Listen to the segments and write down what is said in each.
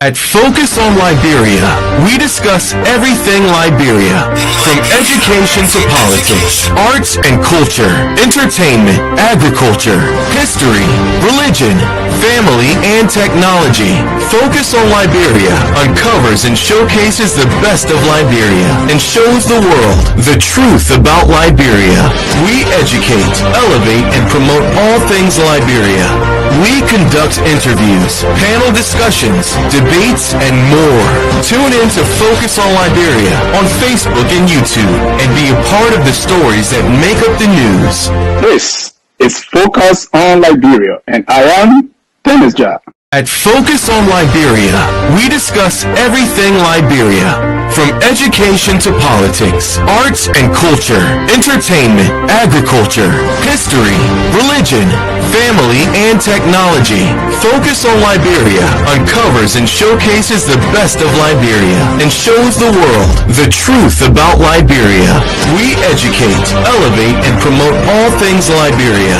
At Focus on Liberia, we discuss everything Liberia, from education to politics, arts and culture, entertainment, agriculture, history, religion, family, and technology. Focus on Liberia uncovers and showcases the best of Liberia and shows the world the truth about Liberia. We educate, elevate, and promote all things Liberia. We conduct interviews, panel discussions, debates, and more. Tune in to Focus on Liberia on Facebook and YouTube and be a part of the stories that make up the news. This is Focus on Liberia, and I am Dennis Jah. At Focus on Liberia, we discuss everything Liberia, from education to politics, arts and culture, entertainment, agriculture, history, religion, family, and technology. Focus on Liberia uncovers and showcases the best of Liberia and shows the world the truth about Liberia. We educate, elevate, and promote all things Liberia.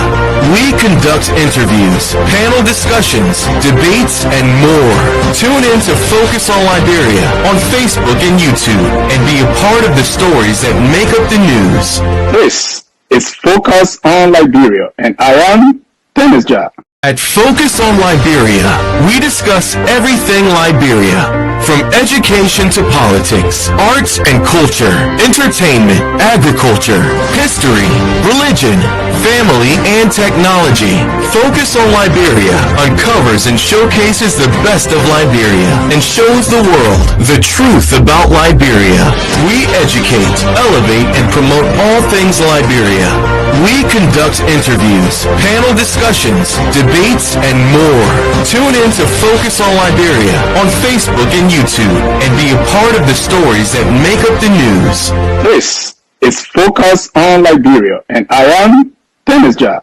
We conduct interviews, panel discussions, debates, and more. Tune in to Focus on Liberia on Facebook and YouTube and be a part of the stories that make up the news. This is Focus on Liberia, and I am Dennis Jah. At Focus on Liberia, we discuss everything Liberia, from education to politics, arts and culture, entertainment, agriculture, history, religion, family, and technology. Focus on Liberia uncovers and showcases the best of Liberia and shows the world the truth about Liberia. We educate, elevate, and promote all things Liberia. We conduct interviews, panel discussions, debates, and more. Tune in to Focus on Liberia on Facebook and YouTube and be a part of the stories that make up the news. This is Focus on Liberia, and I am Dennis Jah.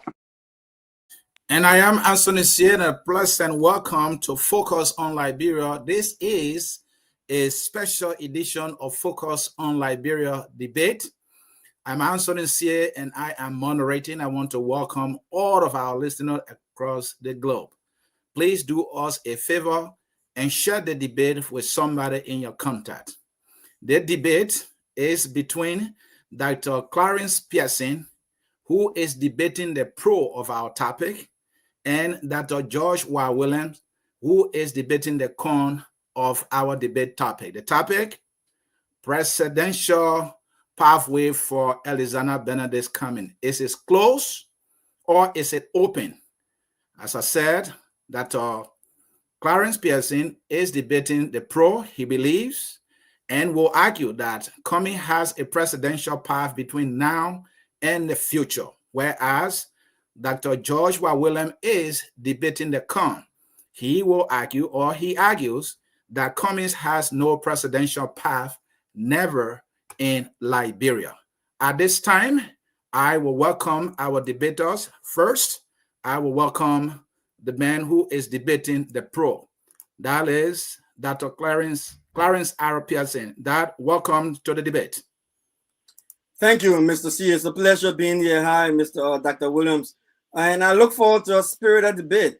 And I am Anthony Siena. Pleasant welcome to Focus on Liberia. This is a special edition of Focus on Liberia debate. I'm Anthony Siena and I am moderating. I want to welcome all of our listeners across the globe. Please do us a favor and share the debate with somebody in your contact. The debate is between Dr. Clarence Pearson, who is debating the pro of our topic, and Dr. George Y. Williams, who is debating the con of our debate topic. The topic, presidential pathway for Alexander Benedict Cummings. Is it closed or is it open? As I said, Dr. Clarence Pearson is debating the pro, he believes, and will argue that Cummings has a presidential path between now and the future, whereas Dr. George Y. Williams is debating the con. He will argue, or he argues, that Cummings has no presidential path, never in Liberia. At this time, I will welcome our debaters. First, I will welcome the man who is debating the pro. That is Dr. Clarence R. Pearson. Dad, welcome to the debate. Thank you, Mr. C. It's a pleasure being here. Hi, Mr. Dr. Williams. And I look forward to a spirited debate.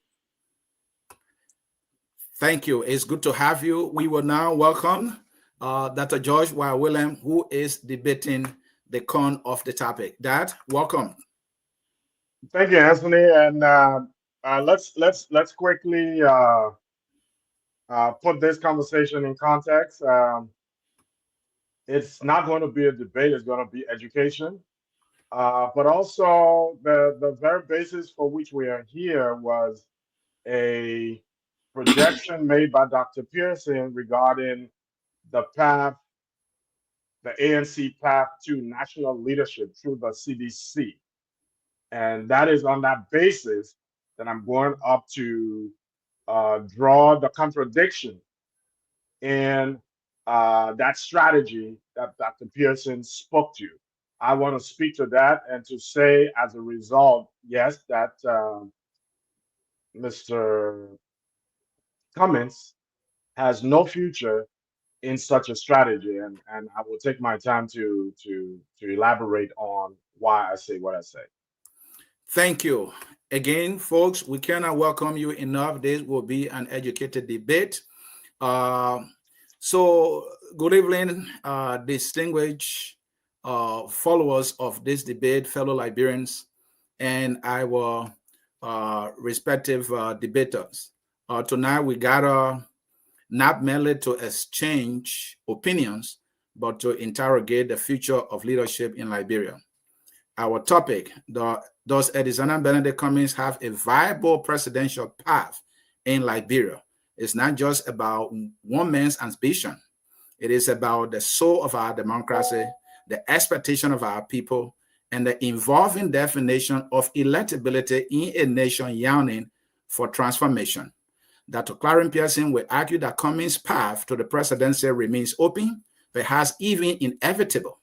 Thank you. It's good to have you. We will now welcome Dr. George Y. Williams, who is debating the con of the topic. Dad, welcome. Thank you, Anthony. And let's quickly put this conversation in context. It's not going to be a debate; it's going to be education. But also, the very basis for which we are here was a projection made by Dr. Pearson regarding the path, the ANC path to national leadership through the CDC. And that is on that basis that I'm going up to draw the contradiction in that strategy that Dr. Pearson spoke to. I want to speak to that and to say, as a result, yes, that Mr. Cummings has no future in such a strategy, and I will take my time to elaborate on why I say what I say. Thank you. Again, folks, we cannot welcome you enough. This will be an educated debate. So, good evening, distinguished followers of this debate, fellow Liberians, and our respective debaters. Tonight, we gather not merely to exchange opinions, but to interrogate the future of leadership in Liberia. Our topic, does Elisana Benedict Cummings have a viable presidential path in Liberia? It's not just about one man's ambition. It is about the soul of our democracy, the expectation of our people, and the involving definition of electability in a nation yearning for transformation. Dr. Clarence Pearson will argue that Cummings' path to the presidency remains open, perhaps even inevitable.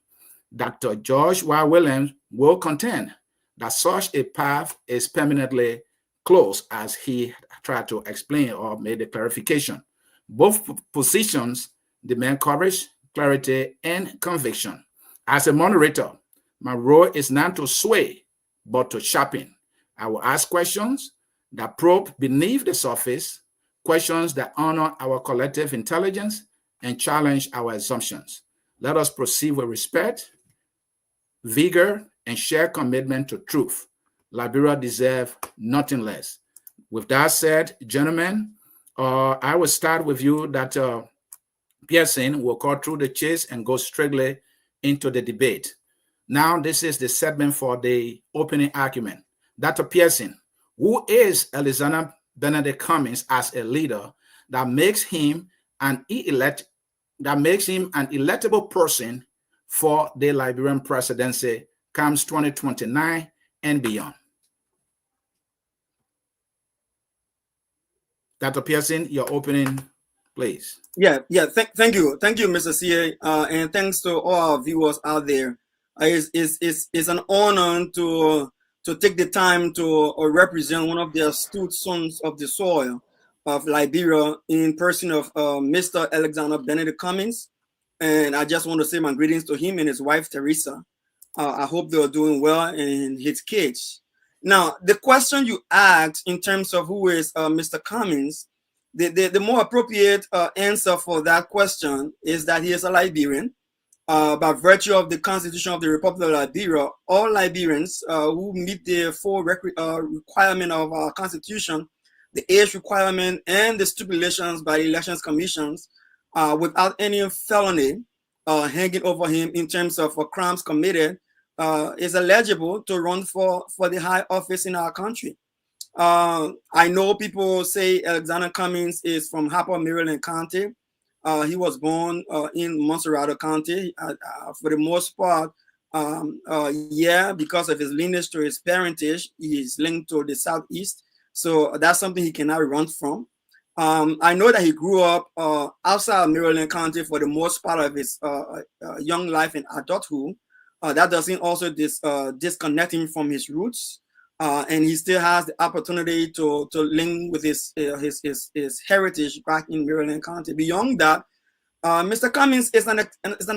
Dr. George Y. Williams will contend that such a path is permanently closed, as he tried to explain or made a clarification. Both positions demand courage, clarity, and conviction. As a moderator, my role is not to sway, but to sharpen. I will ask questions that probe beneath the surface, questions that honor our collective intelligence and challenge our assumptions. Let us proceed with respect, vigor, and shared commitment to truth. Liberia deserves nothing less. With that said, gentlemen, I will start with you, that Pearson will cut through the chase and go straightly into the debate. Now, this is the segment for the opening argument. Dr. Pearson, who is Elisana Benedict Cummings as a leader that makes him an electable person for the Liberian presidency comes 2029 and beyond? Dr. Pearson, your opening, please. Yeah. Thank you, Mr. CA, and thanks to all our viewers out there. It's an honor to take the time to represent one of the astute sons of the soil of Liberia in person of Mr. Alexander Benedict Cummings, and I just want to say my greetings to him and his wife Teresa. I hope they are doing well, and his kids. Now, the question you asked in terms of who is Mr. Cummings, the more appropriate answer for that question is that he is a Liberian. By virtue of the Constitution of the Republic of Liberia, all Liberians who meet the full requirement of our Constitution, the age requirement, and the stipulations by the Elections Commissions, without any felony hanging over him in terms of crimes committed, is eligible to run for the high office in our country. I know people say Alexander Cummings is from Harper, Maryland County. He was born in Monserrado County. For the most part, because of his lineage to his parentage, he is linked to the Southeast. So that's something he cannot run from. I know that he grew up outside of Maryland County for the most part of his young life and adulthood. That doesn't also disconnect him from his roots. And he still has the opportunity to link with his heritage back in Maryland County. Beyond that, Mr. Cummings is an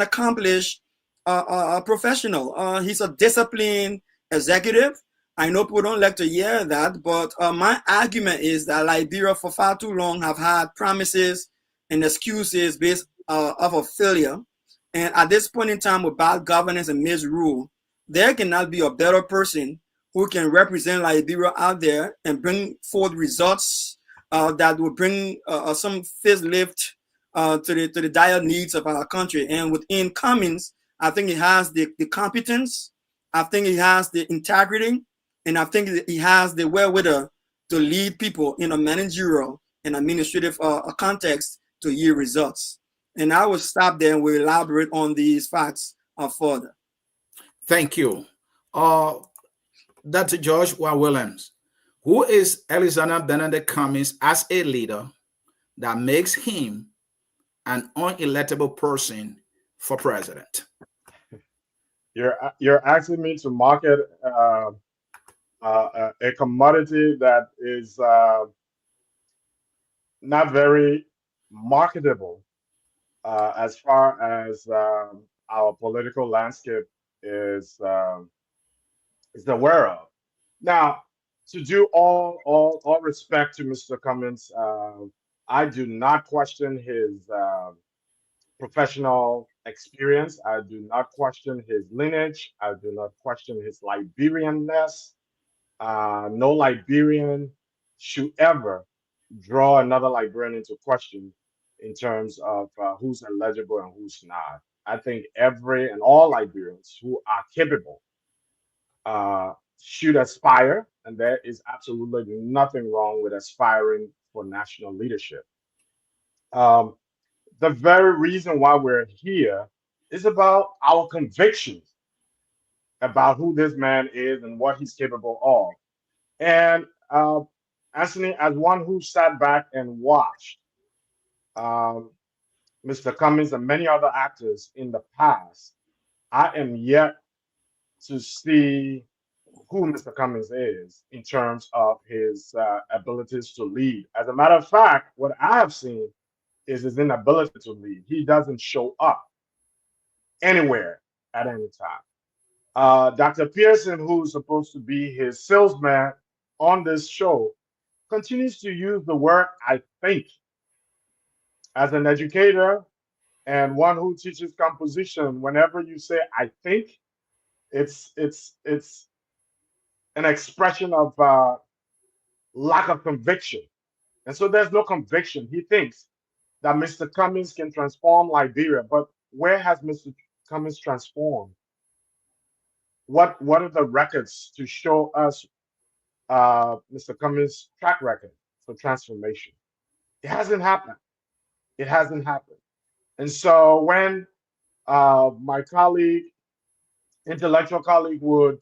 accomplished professional. He's a disciplined executive. I know people don't like to hear that, but my argument is that Liberia for far too long have had promises and excuses based off of failure. And at this point in time, with bad governance and misrule, there cannot be a better person who can represent Liberia out there and bring forth results that will bring some facelift to the dire needs of our country. And within Cummings, I think he has the competence, I think he has the integrity, and I think that he has the wherewithal to lead people in a managerial and administrative context to yield results. And I will stop there and we'll elaborate on these facts further. Thank you. Dr. George Y. Williams, who is Elisana Benedict Cummings as a leader that makes him an unelectable person for president? You're asking me to market a commodity that is not very marketable as far as our political landscape is aware of. Now, to do all respect to Mr. Cummings, I do not question his professional experience. I do not question his lineage. I do not question his Liberianness. No Liberian should ever draw another Liberian into question in terms of who's eligible and who's not. I think every and all Liberians who are capable should aspire, and there is absolutely nothing wrong with aspiring for national leadership. Um, the very reason why we're here is about our convictions about who this man is and what he's capable of. And Anthony, as one who sat back and watched um, Mr. Cummings and many other actors in the past, I am yet to see who Mr. Cummings is in terms of his abilities to lead. As a matter of fact, what I have seen is his inability to lead. He doesn't show up anywhere at any time. Dr. Pearson, who's supposed to be his salesman on this show, continues to use the word I think. As an educator and one who teaches composition, whenever you say I think, it's an expression of lack of conviction. And so there's no conviction. He thinks that Mr. Cummings can transform Liberia, but where has Mr. Cummings transformed? What are the records to show us Mr. Cummings' track record for transformation? It hasn't happened. It hasn't happened. And so when my colleague, intellectual colleague, would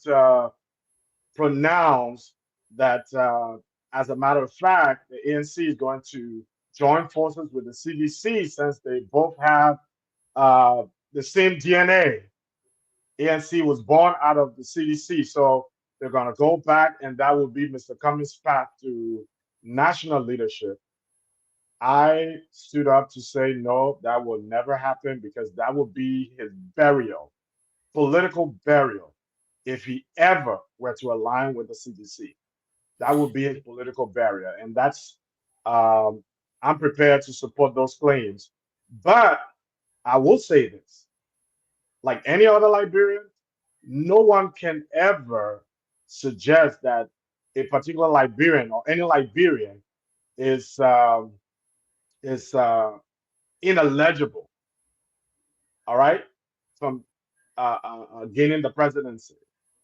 pronounce that, as a matter of fact, the ANC is going to join forces with the CDC since they both have the same DNA. ANC was born out of the CDC, so they're going to go back, and that will be Mr. Cummings' path to national leadership. I stood up to say, no, that will never happen because that will be his burial, political burial, if he ever were to align with the CDC. That would be his political barrier. And that's, I'm prepared to support those claims. But I will say this, like any other Liberian, no one can ever suggest that a particular Liberian or any Liberian is is ineligible, all right, from gaining the presidency.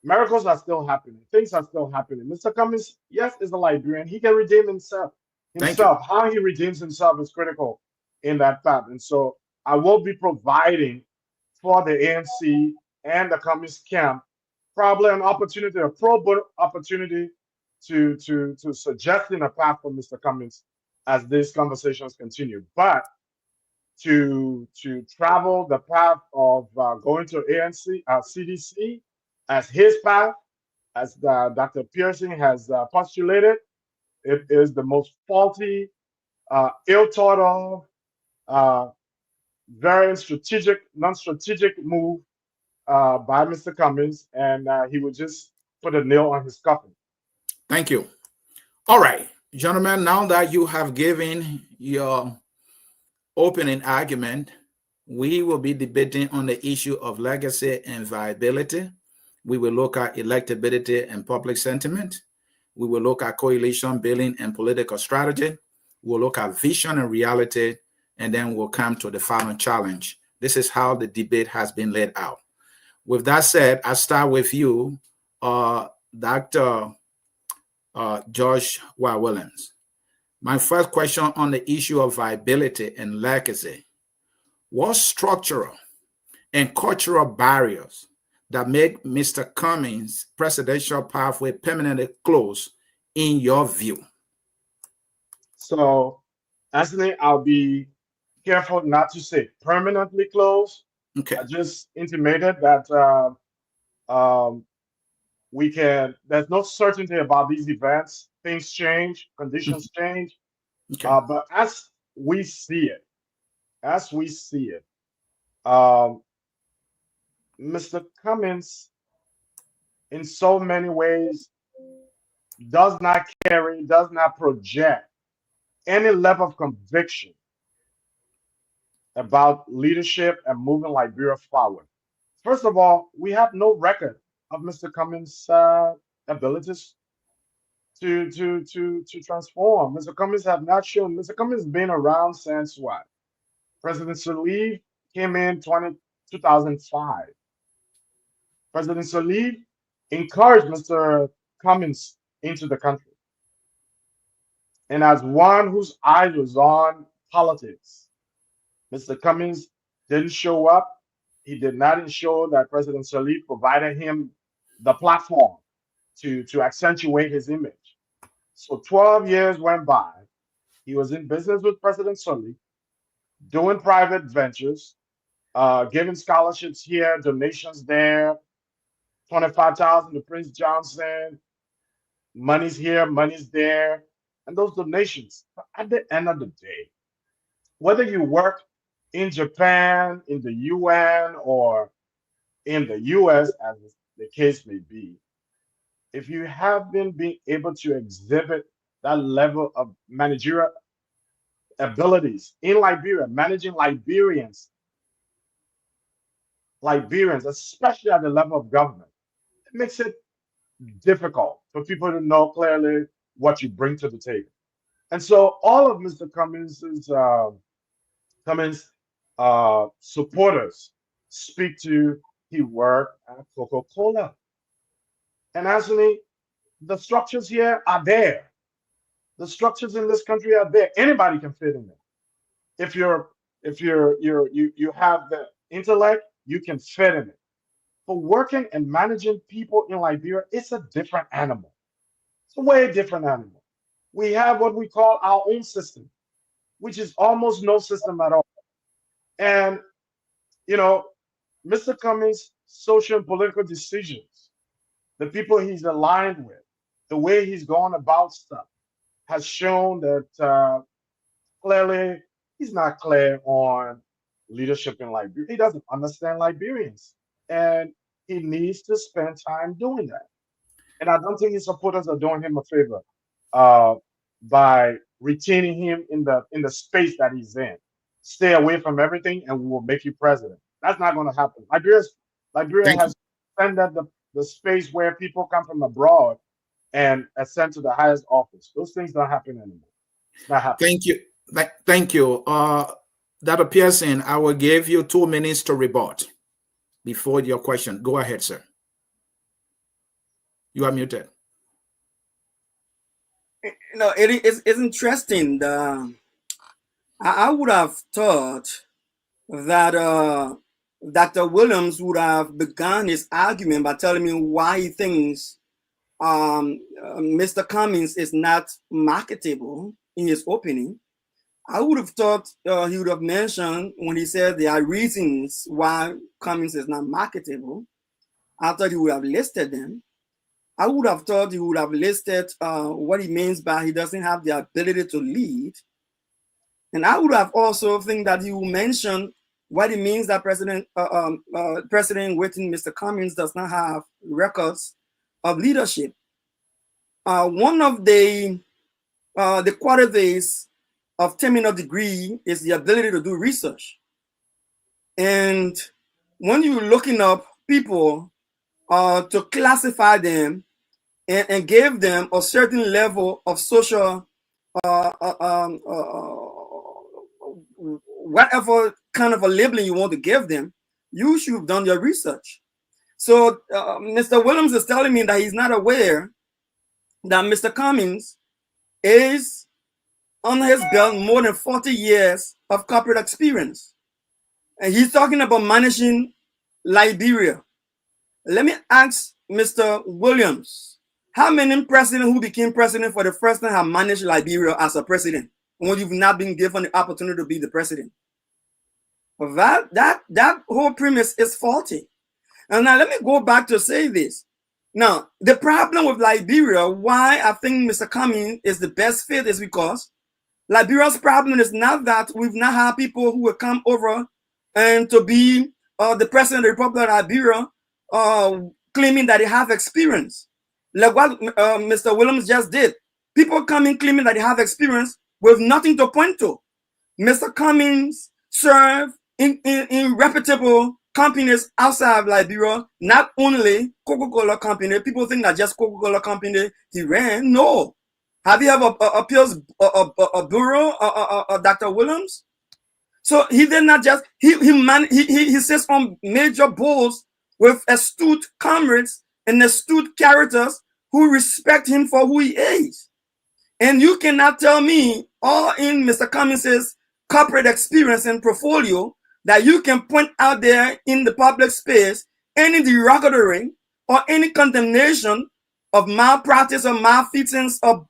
Miracles are still happening. Things are still happening. Mr. Cummings, yes, is a Liberian. He can redeem himself. Thank you. How he redeems himself is critical in that path. And so I will be providing for the ANC and the Cummings camp probably an opportunity, a pro bono opportunity to suggesting a path for Mr. Cummings as these conversations continue. But to travel the path of going to ANC, CDC as his path, as Dr. Pearson has postulated, it is the most faulty, ill thought of, very strategic, non-strategic move by Mr. Cummings, and he would just put a nail on his coffin. Thank you. All right, gentlemen, now that you have given your opening argument, we will be debating on the issue of legacy and viability. We will look at electability and public sentiment. We will look at coalition building and political strategy. We'll look at vision and reality, and then we'll come to the final challenge. This is how the debate has been laid out. With that said, I'll start with you, Dr. Josh Williams. My first question on the issue of viability and legacy: what structural and cultural barriers that make Mr. Cummings' presidential pathway permanently closed in your view? So, Anthony, I'll be careful not to say permanently closed. Okay. I just intimated that we can, there's no certainty about these events. Things change, conditions change. Okay. But as we see it, Mr. Cummings, in so many ways, does not project any level of conviction about leadership and moving Liberia forward. First of all, we have no record of Mr. Cummings' abilities to transform. Mr. Cummings have not shown. Mr. Cummings has been around since what? President Sirleaf came in 2005. President Sirleaf encouraged Mr. Cummings into the country. And as one whose eyes was on politics, Mr. Cummings didn't show up. He did not ensure that President Sirleaf provided him the platform to accentuate his image. So 12 years went by. He was in business with President Sirleaf, doing private ventures, giving scholarships here, donations there, 25,000 to Prince Johnson, money's here, money's there. And those donations, at the end of the day, whether you work in Japan, in the UN, or in the US, as the case may be, if you haven't been able to exhibit that level of managerial abilities in Liberia, managing Liberians, especially at the level of government, it makes it difficult for people to know clearly what you bring to the table. And so all of Mr. Cummings' supporters speak to he worked at Coca-Cola. And actually, the structures here are there. The structures in this country are there. Anybody can fit in there. If you have the intellect, you can fit in it. But working and managing people in Liberia, it's a different animal. It's a way different animal. We have what we call our own system, which is almost no system at all. And Mr. Cummings' social and political decisions, the people he's aligned with, the way he's gone about stuff, has shown that clearly he's not clear on leadership in Liberia. He doesn't understand Liberians, and he needs to spend time doing that. And I don't think his supporters are doing him a favor by retaining him in the space that he's in. Stay away from everything, and we will make you president. That's not going to happen. Liberia has extended the space where people come from abroad and ascend to the highest office. Those things don't happen anymore. It's not happening. Thank you. Thank you. Dr. Pearson, I will give you 2 minutes to rebut before your question. Go ahead, sir. You are muted. It's interesting. I would have thought that Dr. Williams would have begun his argument by telling me why he thinks Mr. Cummings is not marketable in his opening. I would have thought he would have mentioned when he said there are reasons why Cummings is not marketable. I thought he would have listed them. I would have thought he would have listed what he means by he doesn't have the ability to lead. And I would have also think that he will mention what it means that President waiting Mr. Cummings does not have records of leadership. One of the qualities of terminal degree is the ability to do research. And when you're looking up people to classify them and give them a certain level of social whatever kind of a labeling you want to give them, you should have done your research. So Mr. Williams is telling me that he's not aware that Mr. Cummings is on his belt more than 40 years of corporate experience. And he's talking about managing Liberia. Let me ask Mr. Williams, how many presidents who became president for the first time have managed Liberia as a president when you've not been given the opportunity to be the president? Well, that whole premise is faulty. And now let me go back to say this. Now, the problem with Liberia, why I think Mr. Cummings is the best fit is because Liberia's problem is not that we've not had people who will come over and to be the president of the Republic of Liberia claiming that they have experience. Like what Mr. Williams just did. People coming claiming that they have experience with nothing to point to. Mr. Cummings served in reputable companies outside of Liberia, not only Coca-Cola company. People think that just Coca-Cola company he ran. No. Have you ever appeals a bureau, Dr. Williams? So he did not just, he sits on major boards with astute comrades and astute characters who respect him for who he is. And you cannot tell me, all in Mr. Cummings' corporate experience and portfolio, that you can point out there in the public space any derogatory or any condemnation of malpractice or malfeasance of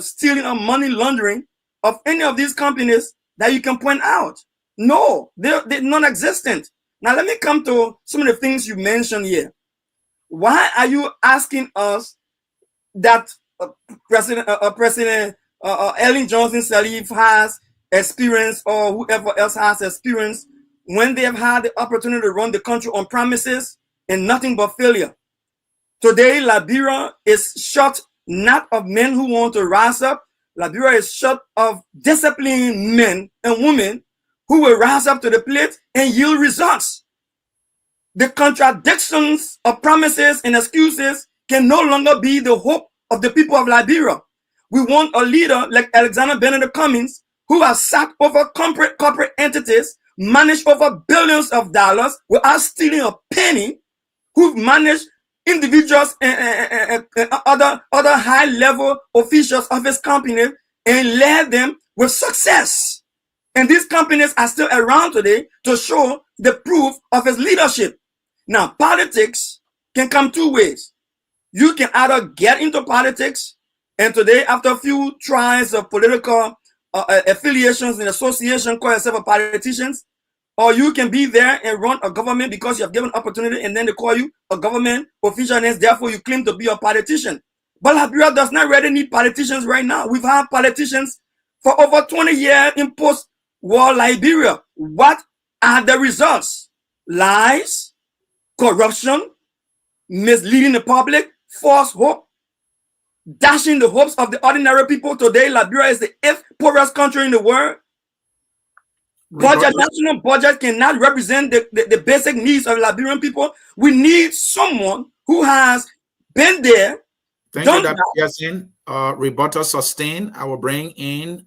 stealing or money laundering of any of these companies that you can point out. No, they're non-existent. Now let me come to some of the things you mentioned here. Why are you asking us that President Ellen Johnson Sirleaf has experience, or whoever else has experience, when they have had the opportunity to run the country on promises and nothing but failure? Today, Liberia is short not of men who want to rise up. Liberia is short of disciplined men and women who will rise up to the plate and yield results. The contradictions of promises and excuses can no longer be the hope of the people of Liberia. We want a leader like Alexander Benedict Cummings, who has sat over corporate entities, managed over billions of dollars without stealing a penny, who've managed individuals and other high-level officials of his company and led them with success. And these companies are still around today to show the proof of his leadership. Now, politics can come two ways. You can either get into politics, and today, after a few tries of political affiliations and association, call yourself politicians, or you can be there and run a government because you have given opportunity, and then they call you a government official, and therefore you claim to be a politician. But Liberia does not really need politicians right now. We've had politicians for over 20 years in post-war Liberia. What are the results? Lies, corruption, misleading the public, false hope, dashing the hopes of the ordinary people. Today, Liberia is the 8th poorest country in the world. National budget cannot represent the basic needs of Liberian people. We need someone who has been there. Thank you, Dr. Yasin. Rebuttal sustained. I will bring in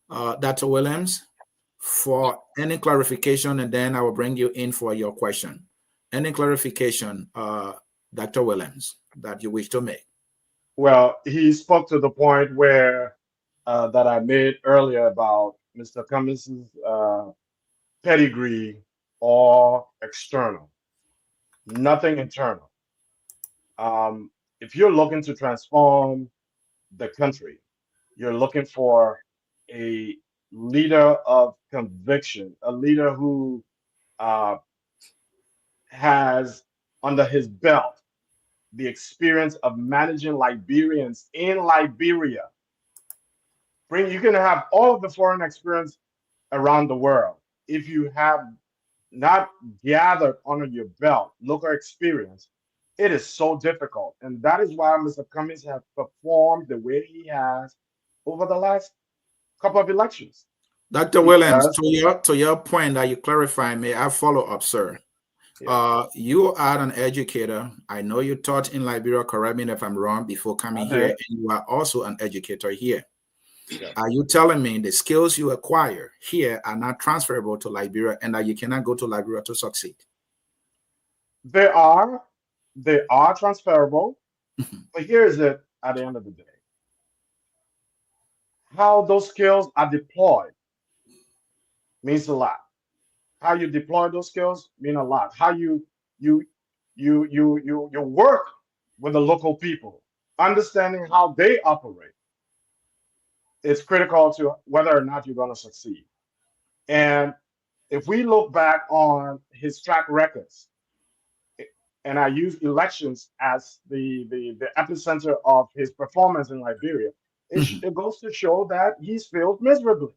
Dr. Williams for any clarification, and then I will bring you in for your question. Any clarification, Dr. Williams, that you wish to make? Well, he spoke to the point where that I made earlier about Mr. Cummings' pedigree, or external, nothing internal. If you're looking to transform the country, you're looking for a leader of conviction, a leader who has under his belt the experience of managing Liberians in Liberia. You can have all of the foreign experience around the world. If you have not gathered under your belt local experience, it is so difficult. And that is why Mr. Cummings has performed the way he has over the last couple of elections. Dr. Williams, to your point that you clarify, may I follow up, sir? Yeah. You are an educator. I know you taught in Liberia, correct me if I'm wrong, before coming here, and you are also an educator here. Yeah. Are you telling me the skills you acquire here are not transferable to Liberia, and that you cannot go to Liberia to succeed? They are transferable, but here's it at the end of the day. How those skills are deployed means a lot. How you deploy those skills mean a lot. How you work with the local people, understanding how they operate, is critical to whether or not you're going to succeed. And if we look back on his track records, and I use elections as the epicenter of his performance in Liberia, it goes to show that he's failed miserably.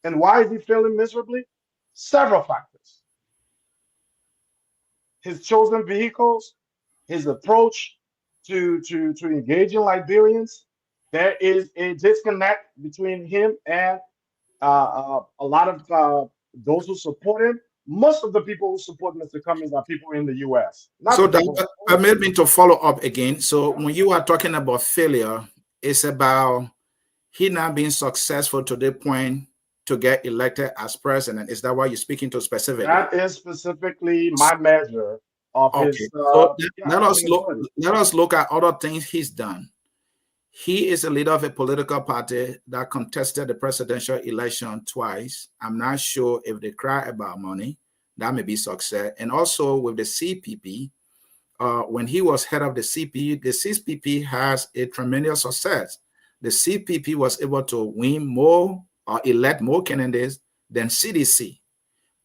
And why is he failing miserably? Several factors. His chosen vehicles, his approach to engaging Liberians, there is a disconnect between him and a lot of those who support him. Most of the people who support Mr. Cummings are people in the U.S., not So the that people. permit me to follow up again. So when you are talking about failure, it's about he not being successful to the point to get elected as president. Is that what you're speaking to specifically? That is specifically my measure of Okay. his. So Yeah, let us look. ability. Let us look at other things he's done. He is a leader of a political party that contested the presidential election twice. I'm not sure if they cry about money. That may be success. And also with the CPP, when he was head of the CPP has a tremendous success. The CPP was able to win more or elect more candidates than CDC.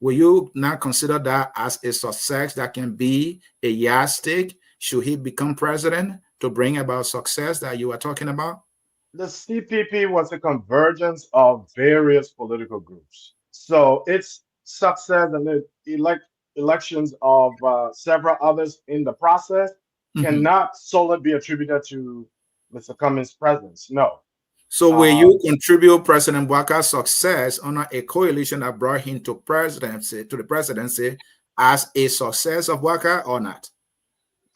Will you not consider that as a success that can be a yardstick should he become president to bring about success that you are talking about? The CPP was a convergence of various political groups. So its success and the elections of several others in the process cannot solely be attributed to Mr. Cummings' presence. No. So will you contribute President Bouakar's success under a coalition that brought him to the presidency as a success of Bouakar or not?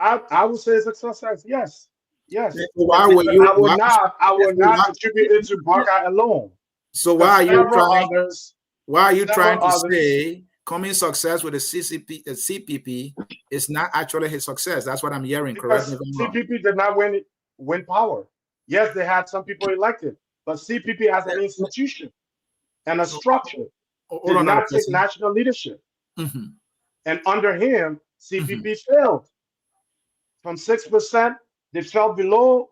I would say it's a success. Yes. Yes. So why will you? I will not attribute it to Bouakar alone. So why are you trying to others, say Cummings' success with the CPP is not actually his success? That's what I'm hearing. Correct me if I'm wrong. CPP did not win power. Yes, they had some people elected, but CPP as an institution and a structure did not take national leadership. And under him, CPP failed. From 6%, they fell below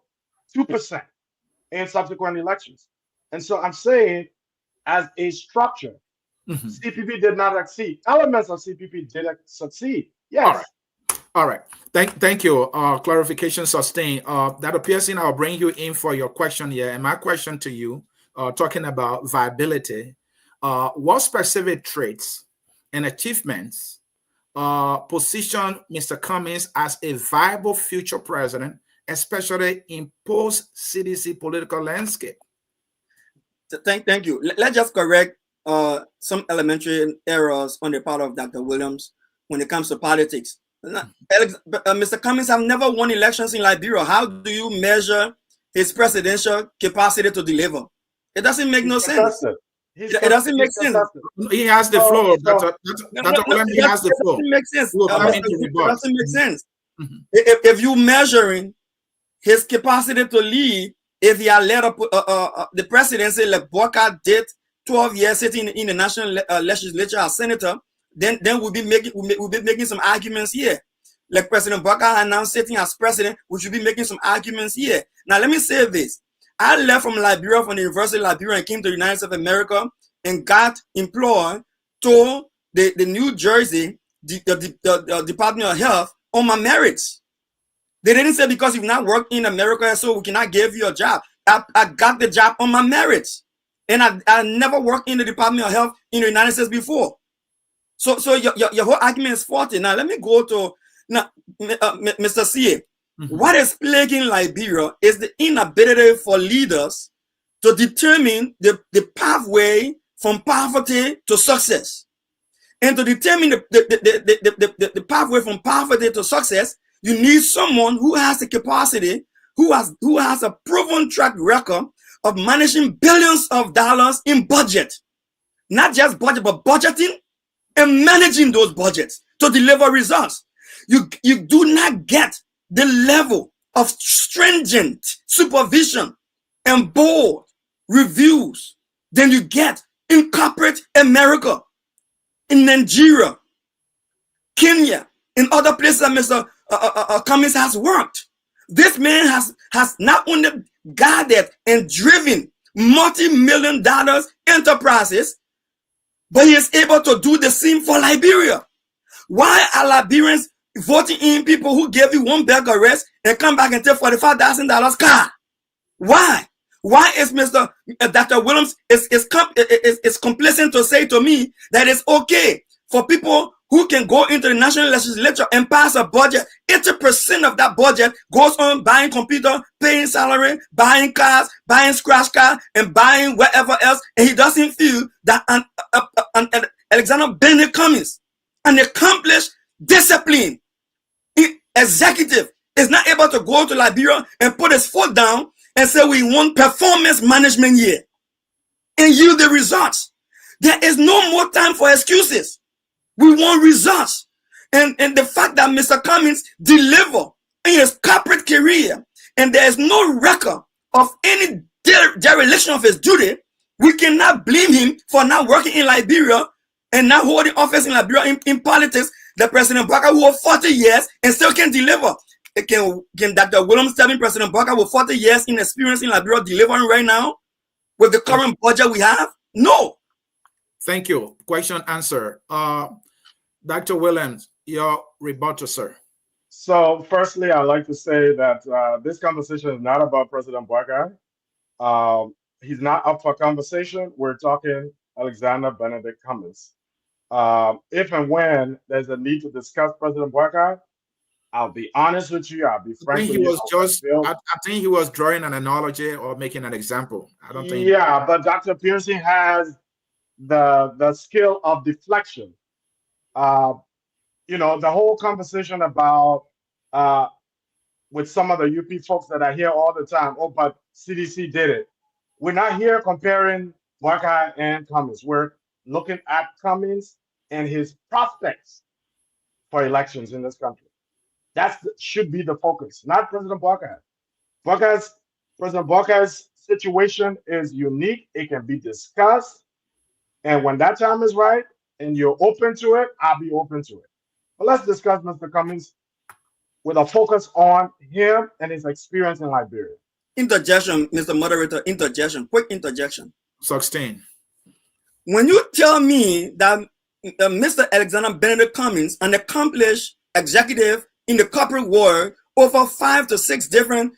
2% in subsequent elections. And so I'm saying, as a structure, CPP did not succeed. Elements of CPP did succeed. Yes. All right. Thank you. Clarification sustained. Dr. Pearson, I'll bring you in for your question here. And my question to you, talking about viability, what specific traits and achievements position Mr. Cummings as a viable future president, especially in post-CDC political landscape? Thank you. Let's just correct some elementary errors on the part of Dr. Williams when it comes to politics. Mr. Cummings have never won elections in Liberia. How do you measure his presidential capacity to deliver? It doesn't make no sense. It doesn't make sense. He has the floor. Dr. Williams, he has the floor. It doesn't make sense. It doesn't make sense. If you're measuring his capacity to lead, if he had led up the presidency like Bouakar did 12 years sitting in the national legislature as senator, then we'll be making some arguments here. Like President Bouakar and now sitting as president, we should be making some arguments here. Now let me say this. I left from Liberia, from the University of Liberia, and came to the United States of America and got employed to the New Jersey the Department of Health on my merits. They didn't say because you've not worked in America, so we cannot give you a job. I got the job on my merits. And I never worked in the Department of Health in the United States before. So your whole argument is faulty. Now, let me go to Mr. C.A. What is plaguing Liberia is the inability for leaders to determine the pathway from poverty to success. And to determine the pathway from poverty to success, you need someone who has the capacity, who has a proven track record of managing billions of dollars in budget. Not just budget, but budgeting and managing those budgets to deliver results. You do not get the level of stringent supervision and board reviews than you get in corporate America, in Nigeria, Kenya, in other places that Mr. Cummings has worked. This man has not only guided and driven multi-million dollars enterprises, but he is able to do the same for Liberia. Why are Liberians voting in people who gave you one bag of rice and come back and take $45,000 car? Why? Why is Mr. Dr. Williams is complacent to say to me that it's okay for people who can go into the national legislature and pass a budget. 80% of that budget goes on buying computer, paying salary, buying cars, buying scratch cars, and buying whatever else. And he doesn't feel that an Alexander Benedict Cummings, an accomplished, disciplined executive, is not able to go to Liberia and put his foot down and say we want performance management here and yield the results. There is no more time for excuses. We want results. And the fact that Mr. Cummings delivered in his corporate career and there is no record of any dereliction of his duty, we cannot blame him for not working in Liberia and not holding office in Liberia in politics. The President Barker who has 40 years and still can deliver. Can Dr. Williams tell me President Barker with 40 years in experience in Liberia delivering right now with the current budget we have? No. Thank you. Question answer. Dr. Williams, your rebuttal, sir. So firstly, I'd like to say that this conversation is not about President Barker. He's not up for conversation. We're talking Alexander Benedict Cummings. If and when there's a need to discuss President Barker, I'll be honest with you. I'll be frank with you. I think he was drawing an analogy or making an example. I don't think. Yeah, but Dr. Pearson has the skill of deflection. The whole conversation about with some of the UP folks that I hear all the time, oh, but CDC did it. We're not here comparing Barker and Cummings. We're looking at Cummings and his prospects for elections in this country. That should be the focus, not President Barker. President Barker's situation is unique. It can be discussed. And when that time is right and you're open to it, I'll be open to it. But let's discuss Mr. Cummings with a focus on him and his experience in Liberia. Interjection, Mr. Moderator, interjection, quick interjection. 16. When you tell me that Mr. Alexander Benedict Cummings, an accomplished executive in the corporate world over 5 to 6 different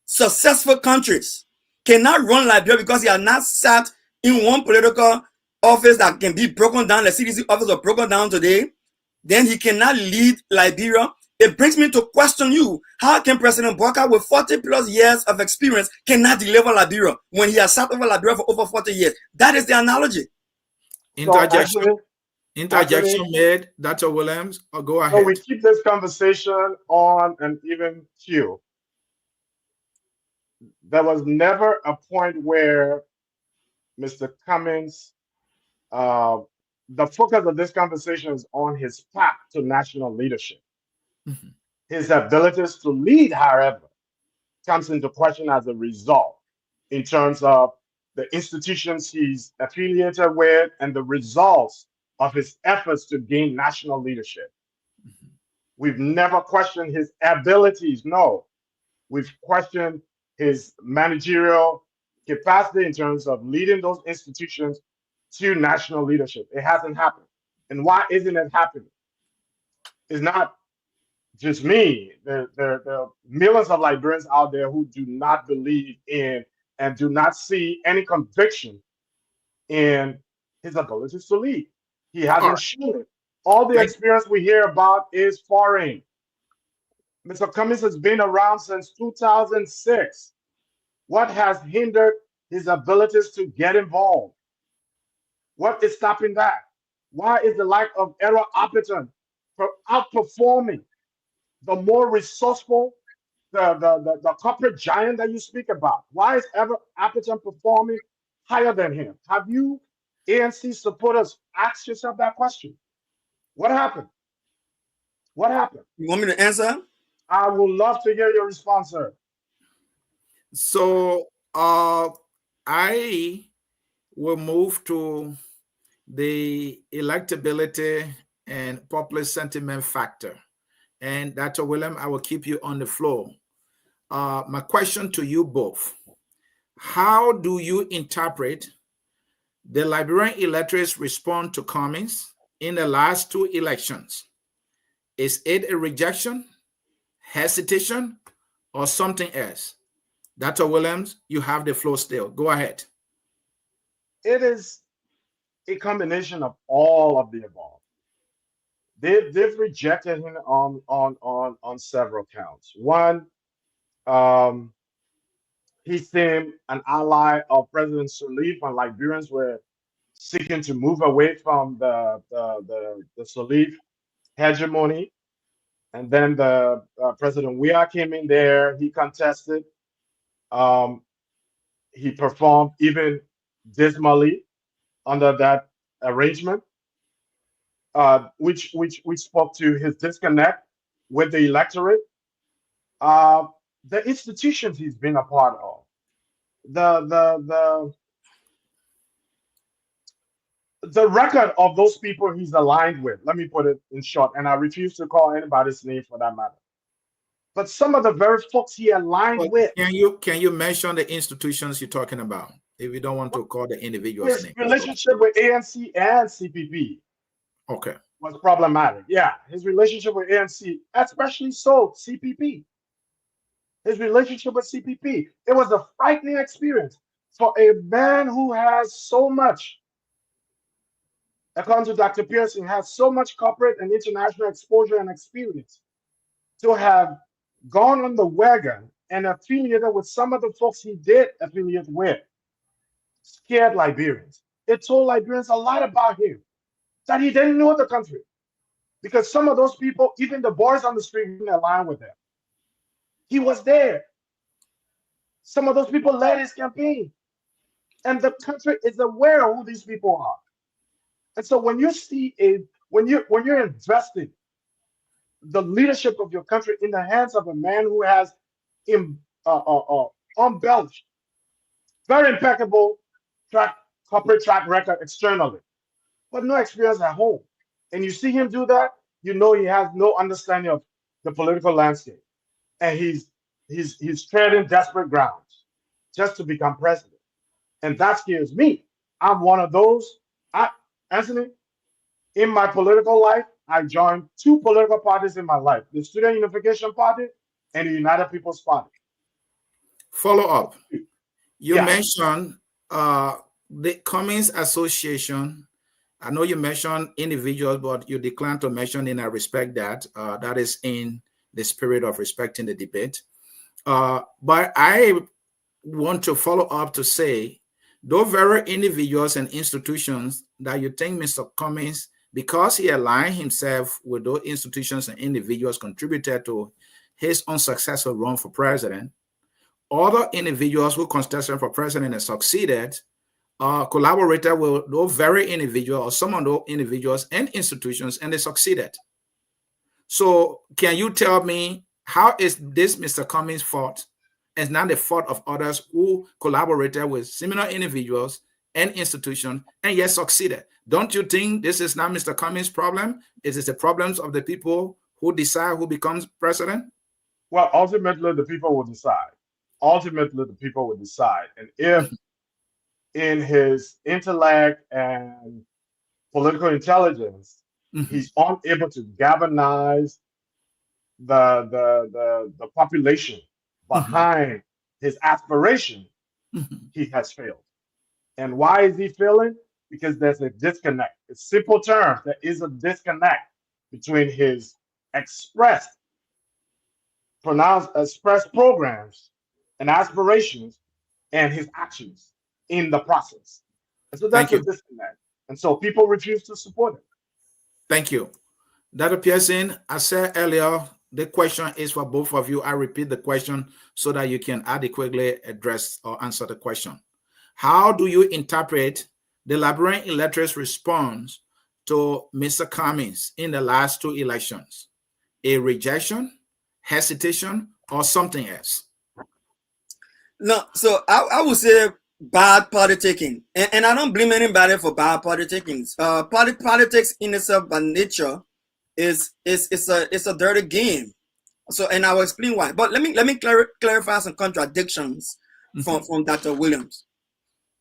successful countries, cannot run Liberia because he has not sat in one political office that can be broken down, the CDC office was broken down today, then he cannot lead Liberia. It brings me to question you. How can President Barker with 40 plus years of experience cannot deliver Liberia when he has sat over Liberia for over 40 years? That is the analogy. Interjection made, Dr. Williams, or go ahead. So we keep this conversation on an even keel. There was never a point where Mr. Cummings, the focus of this conversation is on his path to national leadership. Mm-hmm. His abilities to lead, however, comes into question as a result in terms of the institutions he's affiliated with and the results of his efforts to gain national leadership. Mm-hmm. We've never questioned his abilities, no. We've questioned his managerial capacity in terms of leading those institutions to national leadership. It hasn't happened. And why isn't it happening? It's not just me. There are millions of Liberians out there who do not believe in and do not see any conviction in his abilities to lead. He hasn't shown it. All the experience we hear about is foreign. Mr. Cummings has been around since 2006. What has hindered his abilities to get involved? What is stopping that? Why is the lack of error appetite for outperforming the more resourceful, the corporate giant that you speak about? Why is ever appetite performing higher than him? Have you ANC supporters asked yourself that question? What happened? What happened? You want me to answer? I would love to hear your response, sir. So I will move to the electability and popular sentiment factor. And Dr. William, I will keep you on the floor. My question to you both: how do you interpret the Liberian electorate's response to Cummings in the last 2 elections? Is it a rejection, hesitation, or something else? Dr. Williams, you have the floor still. Go ahead. It is a combination of all of the above. they've rejected him on several counts. One, um, he seemed an ally of President Sirleaf, and Liberians were seeking to move away from the Sirleaf hegemony. And then the President Weah came in there. He contested. Um, he performed even dismally under that arrangement, which spoke to his disconnect with the electorate, uh, the institutions he's been a part of, the the record of those people he's aligned with. Let me put it in short, and I refuse to call anybody's name for that matter. But some of the very folks he aligned with. Can you mention the institutions you're talking about if you don't want to call the individual's His name? relationship with ANC and CPP Okay. was problematic. Yeah, his relationship with ANC, especially so CPP. His relationship with CPP. It was a frightening experience for a man who has so much, according to Dr. Pearson, has so much corporate and international exposure and experience to have gone on the wagon and affiliated with some of the folks he did affiliate with, scared Liberians. It told Liberians a lot about him, that he didn't know the country. Because some of those people, even the boys on the street, didn't align with him. He was there. Some of those people led his campaign. And the country is aware of who these people are. And so when you see when you're investing the leadership of your country in the hands of a man who has unbelched, very impeccable corporate track record externally, but no experience at home, and you see him do that, you know he has no understanding of the political landscape, and he's treading desperate grounds just to become president, and that scares me. I'm one of those. Anthony, in my political life, I joined two political parties in my life: the Student Unification Party and the United People's Party. Follow up. You mentioned the Cummings Association. I know you mentioned individuals, but you declined to mention, and I respect that. That is in the spirit of respecting the debate. But I want to follow up to say, those very individuals and institutions that you think Mr. Cummings, because he aligned himself with those institutions and individuals, contributed to his unsuccessful run for president, other individuals who contested for president and succeeded collaborated with those very individuals or some of those individuals and institutions, and they succeeded. So can you tell me, how is this Mr. Cummings' fault and not the fault of others who collaborated with similar individuals and institutions and yet succeeded? Don't you think this is not Mr. Cummings' problem? Is it the problems of the people who decide who becomes president? Well, ultimately, the people will decide. Ultimately, the people will decide. And if in his intellect and political intelligence, he's unable to galvanize the population behind his aspiration, he has failed. And why is he failing? Because there's a disconnect. In simple terms, there is a disconnect between his expressed programs and aspirations and his actions in the process. And so that's a disconnect. And so people refuse to support it. Thank you. Dr. Pearson, I said earlier, the question is for both of you. I repeat the question so that you can adequately address or answer the question. How do you interpret the Liberian electorate's response to Mr. Cummings in the last two elections? A rejection, hesitation, or something else? No, so I would say bad politicking, and I don't blame anybody for bad politicking. Politics in itself by nature is a dirty game. So, and I will explain why. But let me clarify some contradictions from Dr. Williams.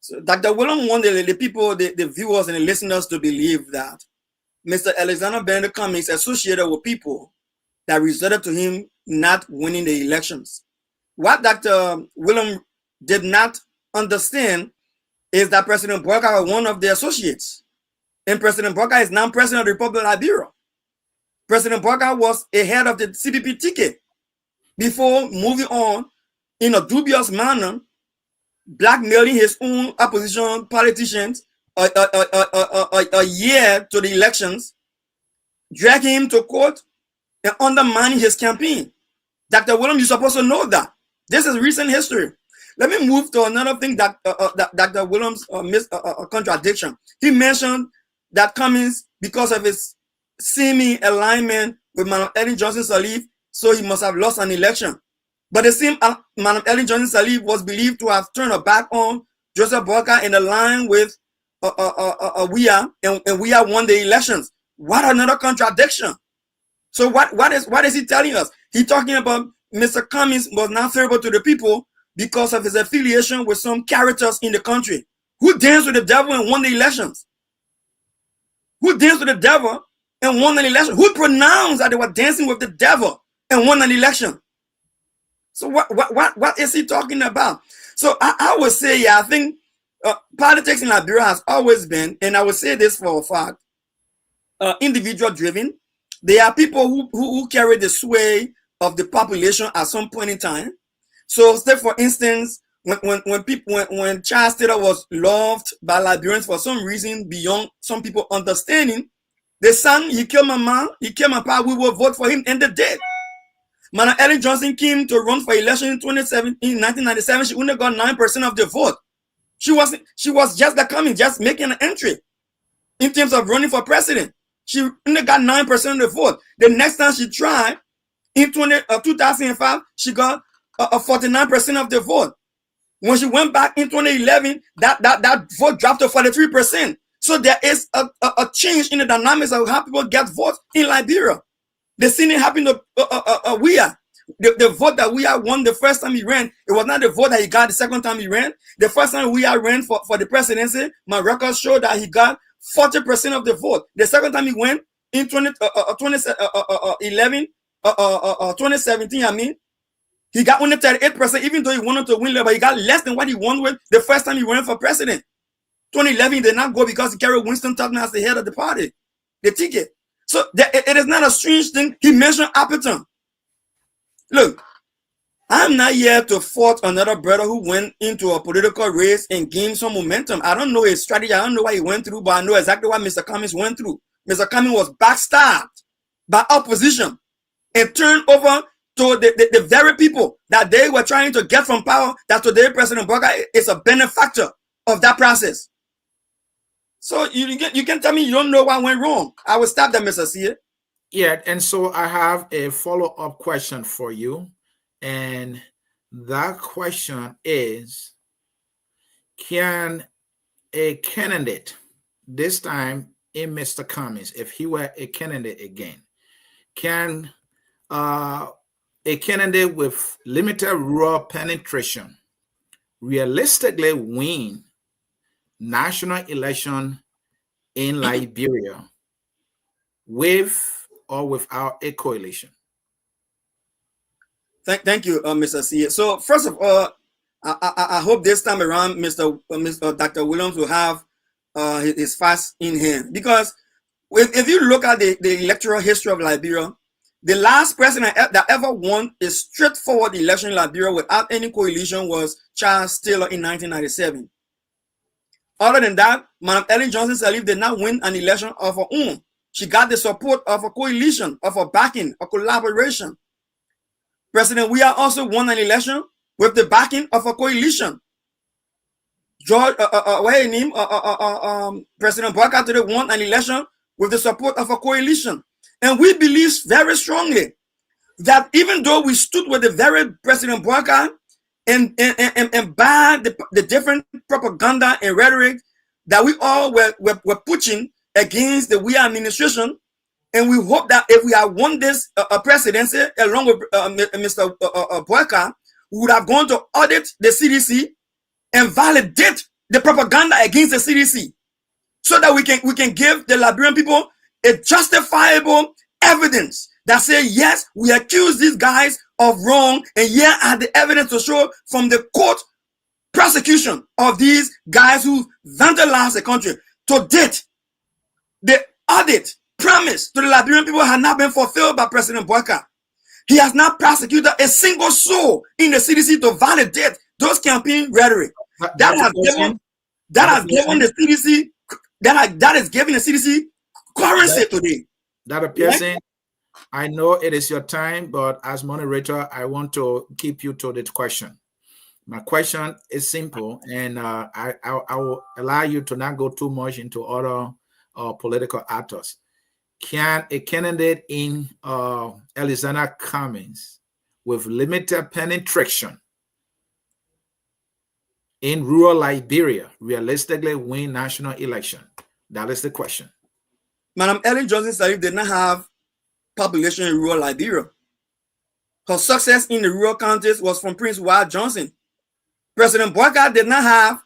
So Dr. Williams wanted the people, the viewers and the listeners to believe that Mr. Alexander Benedict Cummings associated with people that resulted to him not winning the elections. What Dr. Williams did not understand is that President Burka was one of the associates. And President Burka is now president of the Republic of Liberia. President Barker was ahead of the CPP ticket before moving on in a dubious manner, blackmailing his own opposition politicians a year to the elections, dragging him to court and undermining his campaign. Dr. Williams, you're supposed to know that. This is recent history. Let me move to another thing that Dr. Williams missed a contradiction. He mentioned that Cummings, because of his seeming alignment with Madam Ellen Johnson Sirleaf, so he must have lost an election. But the same Madam Ellen Johnson Sirleaf was believed to have turned her back on Joseph Barker in line with WIA, and WIA won the elections. What another contradiction! So what is he telling us? He's talking about Mr. Cummings was not favorable to the people because of his affiliation with some characters in the country who danced with the devil and won the elections. Who danced with the devil and won an election? Who pronounced that they were dancing with the devil and won an election? So what is he talking about? So I would say, yeah, I think politics in Liberia has always been, and I would say this for a fact, individual driven. There are people who carry the sway of the population at some point in time. So, say for instance, when Charles Taylor was loved by Liberians for some reason beyond some people understanding, the son, he killed my mom, he killed my pa, we will vote for him, and they did. Madam Ellen Johnson came to run for election in 1997. She only got 9% of the vote. She was just like Cummings, just making an entry in terms of running for president. She only got 9% of the vote. The next time she tried, in 2005, she got 49% of the vote. When she went back in 2011, that vote dropped to 43%. So there is a change in the dynamics of how people get votes in Liberia. The same thing happened to WIA. The vote that WIA won the first time he ran, it was not the vote that he got the second time he ran. The first time WIA ran for the presidency, my records show that he got 40% of the vote. The second time he went in 2017, I mean, he got only 38%, even though he wanted to win, but he got less than what he won with the first time he ran for president. 2011, he did not go because he carried Winston Tubman as the head of the party, the ticket. So it is not a strange thing. He mentioned Appleton. Look, I'm not here to fault another brother who went into a political race and gained some momentum. I don't know his strategy. I don't know what he went through, but I know exactly what Mr. Cummings went through. Mr. Cummings was backstabbed by opposition and turned over to the very people that they were trying to get from power, that today President Barker is a benefactor of that process. So you can tell me you don't know what went wrong. I will stop there, Mr. Sear. Yeah, and so I have a follow-up question for you. And that question is, can a candidate, this time in Mr. Cummings, if he were a candidate again, can a candidate with limited rural penetration realistically win national election in Liberia with or without a coalition? Thank you, Mr. C. So first of all, I hope this time around, Dr. Williams will have his facts in hand, because if you look at the electoral history of Liberia, the last president that ever won a straightforward election in Liberia without any coalition was Charles Taylor in 1997. Other than that, Madam Ellen Johnson Sirleaf did not win an election of her own. She got the support of a coalition, of a backing, a collaboration. President WIA also won an election with the backing of a coalition. President Barker today won an election with the support of a coalition. And we believe very strongly that even though we stood with the very President Barker and banned the different propaganda and rhetoric that we all were pushing against the WIA administration, and we hope that if we had won this presidency along with Mr. Barker, we would have gone to audit the CDC and validate the propaganda against the CDC, so that we can give the Liberian people a justifiable evidence that say, yes, we accuse these guys of wrong, and here are the evidence to show from the court prosecution of these guys who vandalized the country. To date, the audit promise to the Liberian people has not been fulfilled by President Boyka. He has not prosecuted a single soul in the CDC to validate those campaign rhetoric. That has given the CDC that is giving the CDC currency today. Dr. Pearson, I know it is your time, but as moderator, I want to keep you to the question. My question is simple, and I will allow you to not go too much into other political actors. Can a candidate in Alexander Cummings with limited penetration in rural Liberia realistically win national election? That is the question. Madam Ellen Johnson Sirleaf did not have population in rural Liberia. Her success in the rural counties was from Prince Wyatt Johnson. President Boyka did not have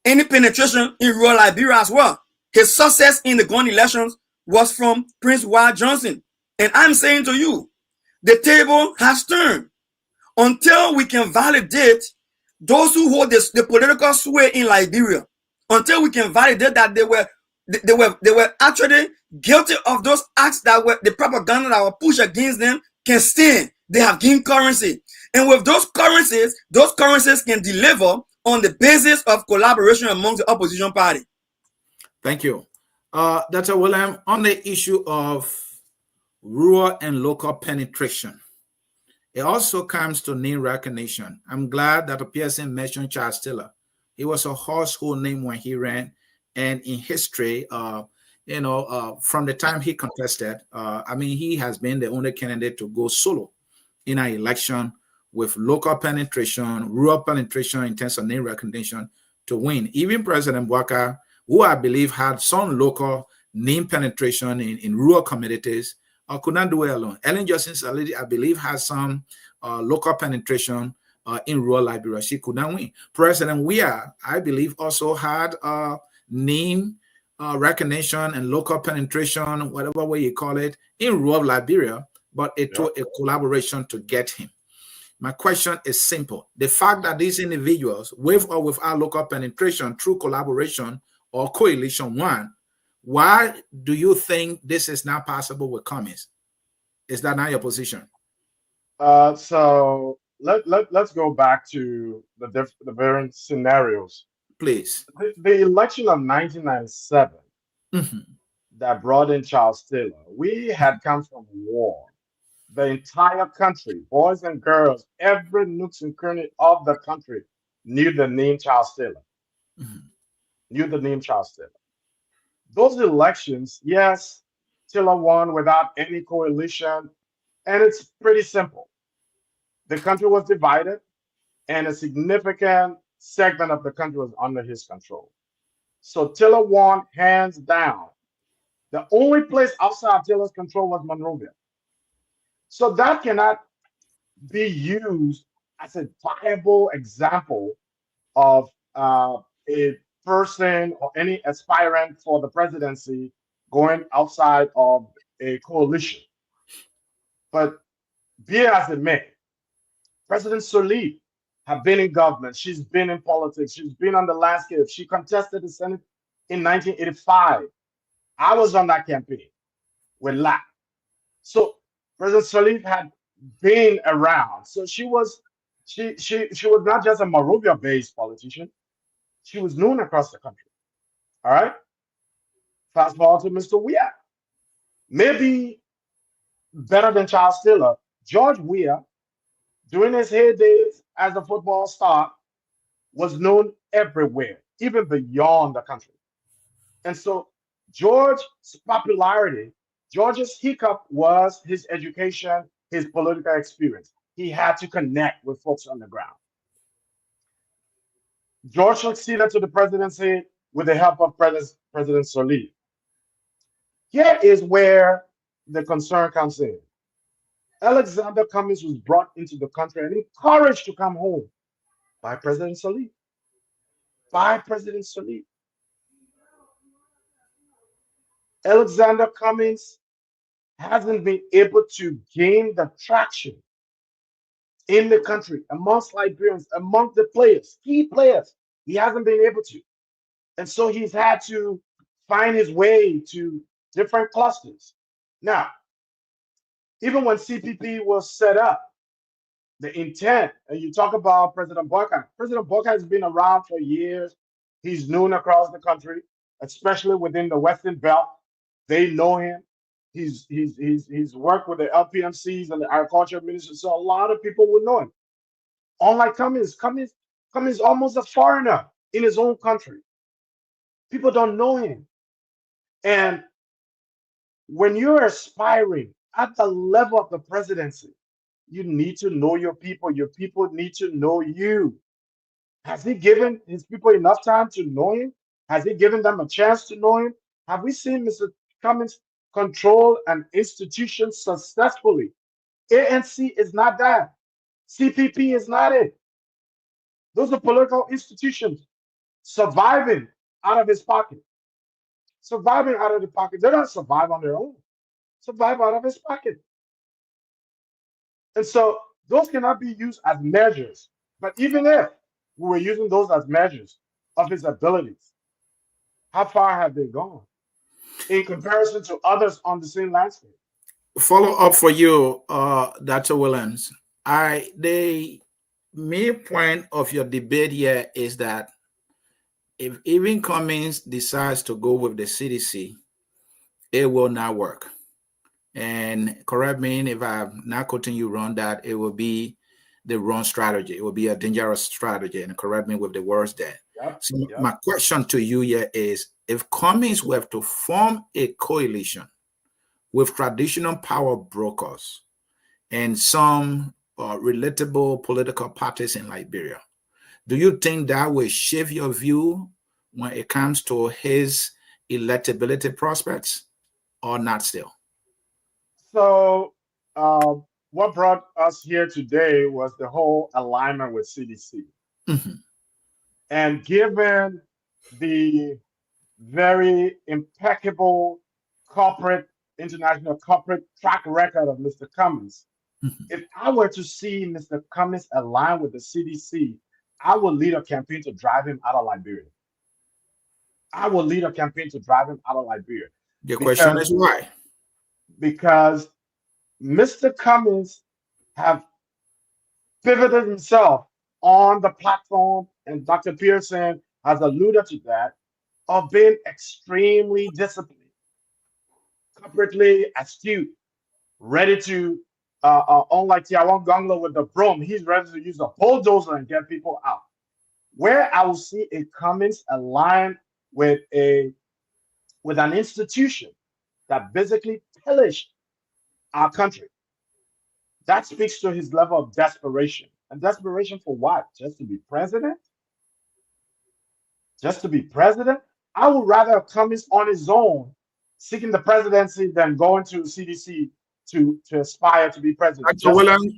any penetration in rural Liberia as well. His success in the gun elections was from Prince Wyatt Johnson. And I'm saying to you, the table has turned. Until we can validate those who hold the political sway in Liberia, until we can validate that they were actually guilty of those acts that were the propaganda that were pushed against them can stand. They have gained currency. And with those currencies can deliver on the basis of collaboration among the opposition party. Thank you. Dr. William, on the issue of rural and local penetration, it also comes to name recognition. I'm glad that Pearson mentioned Charles Taylor. He was a household name when he ran, and in history, from the time he contested, he has been the only candidate to go solo in an election with local penetration, rural penetration in terms of name recognition to win. Even President Boyka, who I believe had some local name penetration in rural communities, could not do it alone. Ellen Johnson Sirleaf, I believe, has some local penetration in rural Liberia. She could not win. President Weah, I believe, also had name recognition and local penetration, whatever way you call it, in rural Liberia, but it took a collaboration to get him. My question is simple. The fact that these individuals, with or without local penetration, through collaboration or coalition, won, why do you think this is not possible with Cummings? Is that not your position? So let's go back to the various scenarios. Please. The election of 1997 that brought in Charles Taylor, we had come from war. The entire country, boys and girls, every nook and cranny of the country knew the name Charles Taylor. Knew the name Charles Taylor. Those elections, yes, Taylor won without any coalition, and it's pretty simple. The country was divided, and a significant segment of the country was under his control. So Taylor won hands down. The only place outside of Taylor's control was Monrovia. So that cannot be used as a viable example of a person or any aspirant for the presidency going outside of a coalition. But be it as it may, President Sirleaf have been in government. She's been in politics. She's been on the landscape. She contested the Senate in 1985. I was on that campaign with LAC. So President Sirleaf had been around. So she was not just a Monrovia-based politician. She was known across the country. All right. Fast forward to Mr. Weah. Maybe better than Charles Taylor. George Weah, during his heydays as a football star, was known everywhere, even beyond the country. And so George's popularity, George's hiccup was his education, his political experience. He had to connect with folks on the ground. George succeeded to the presidency with the help of President Sirleaf. Here is where the concern comes in. Alexander Cummings was brought into the country and encouraged to come home by President Sirleaf. By President Sirleaf. Alexander Cummings hasn't been able to gain the traction in the country amongst Liberians, among the players, key players. He hasn't been able to. And so he's had to find his way to different clusters. Now, even when CPP was set up, the intent, and you talk about President Boycott has been around for years. He's known across the country, especially within the Western Belt. They know him. He's worked with the LPMCs and the Agriculture Ministry, so a lot of people will know him. Unlike Cummings almost a foreigner in his own country. People don't know him. And when you're aspiring at the level of the presidency, you need to know your people. Your people need to know you. Has he given his people enough time to know him? Has he given them a chance to know him? Have we seen Mr. Cummings control an institution successfully? ANC is not that. CPP is not it. Those are political institutions surviving out of his pocket. Surviving out of the pocket. They don't survive on their own. Survive out of his pocket. And so those cannot be used as measures. But even if we were using those as measures of his abilities, how far have they gone in comparison to others on the same landscape? Follow up for you, Dr. Williams. The main point of your debate here is that if even Cummings decides to go with the CDC, it will not work. And correct me if I'm not quoting you wrong, that it will be the wrong strategy. It will be a dangerous strategy. And correct me with the words there. Yep, So yep. my question to you here is, if Cummings were to form a coalition with traditional power brokers and some relatable political parties in Liberia, do you think that will shift your view when it comes to his electability prospects, or not still? So what brought us here today was the whole alignment with CDC. Mm-hmm. And given the very impeccable international corporate track record of Mr. Cummings, Mm-hmm. if I were to see Mr. Cummings align with the CDC, I would lead a campaign to drive him out of Liberia. I will lead a campaign to drive him out of Liberia. The question is why? Because Mr. Cummings have pivoted himself on the platform, and Dr. Pearson has alluded to that, of being extremely disciplined, corporately astute, ready to, unlike Tiawan Gonglo with the broom, he's ready to use a bulldozer and get people out. Where I will see a Cummings aligned with an institution that basically pillaged our country. That speaks to his level of desperation. And desperation for what? Just to be president? Just to be president? I would rather have Cummings on his own seeking the presidency than going to CDC to aspire to be president. Dr. Williams,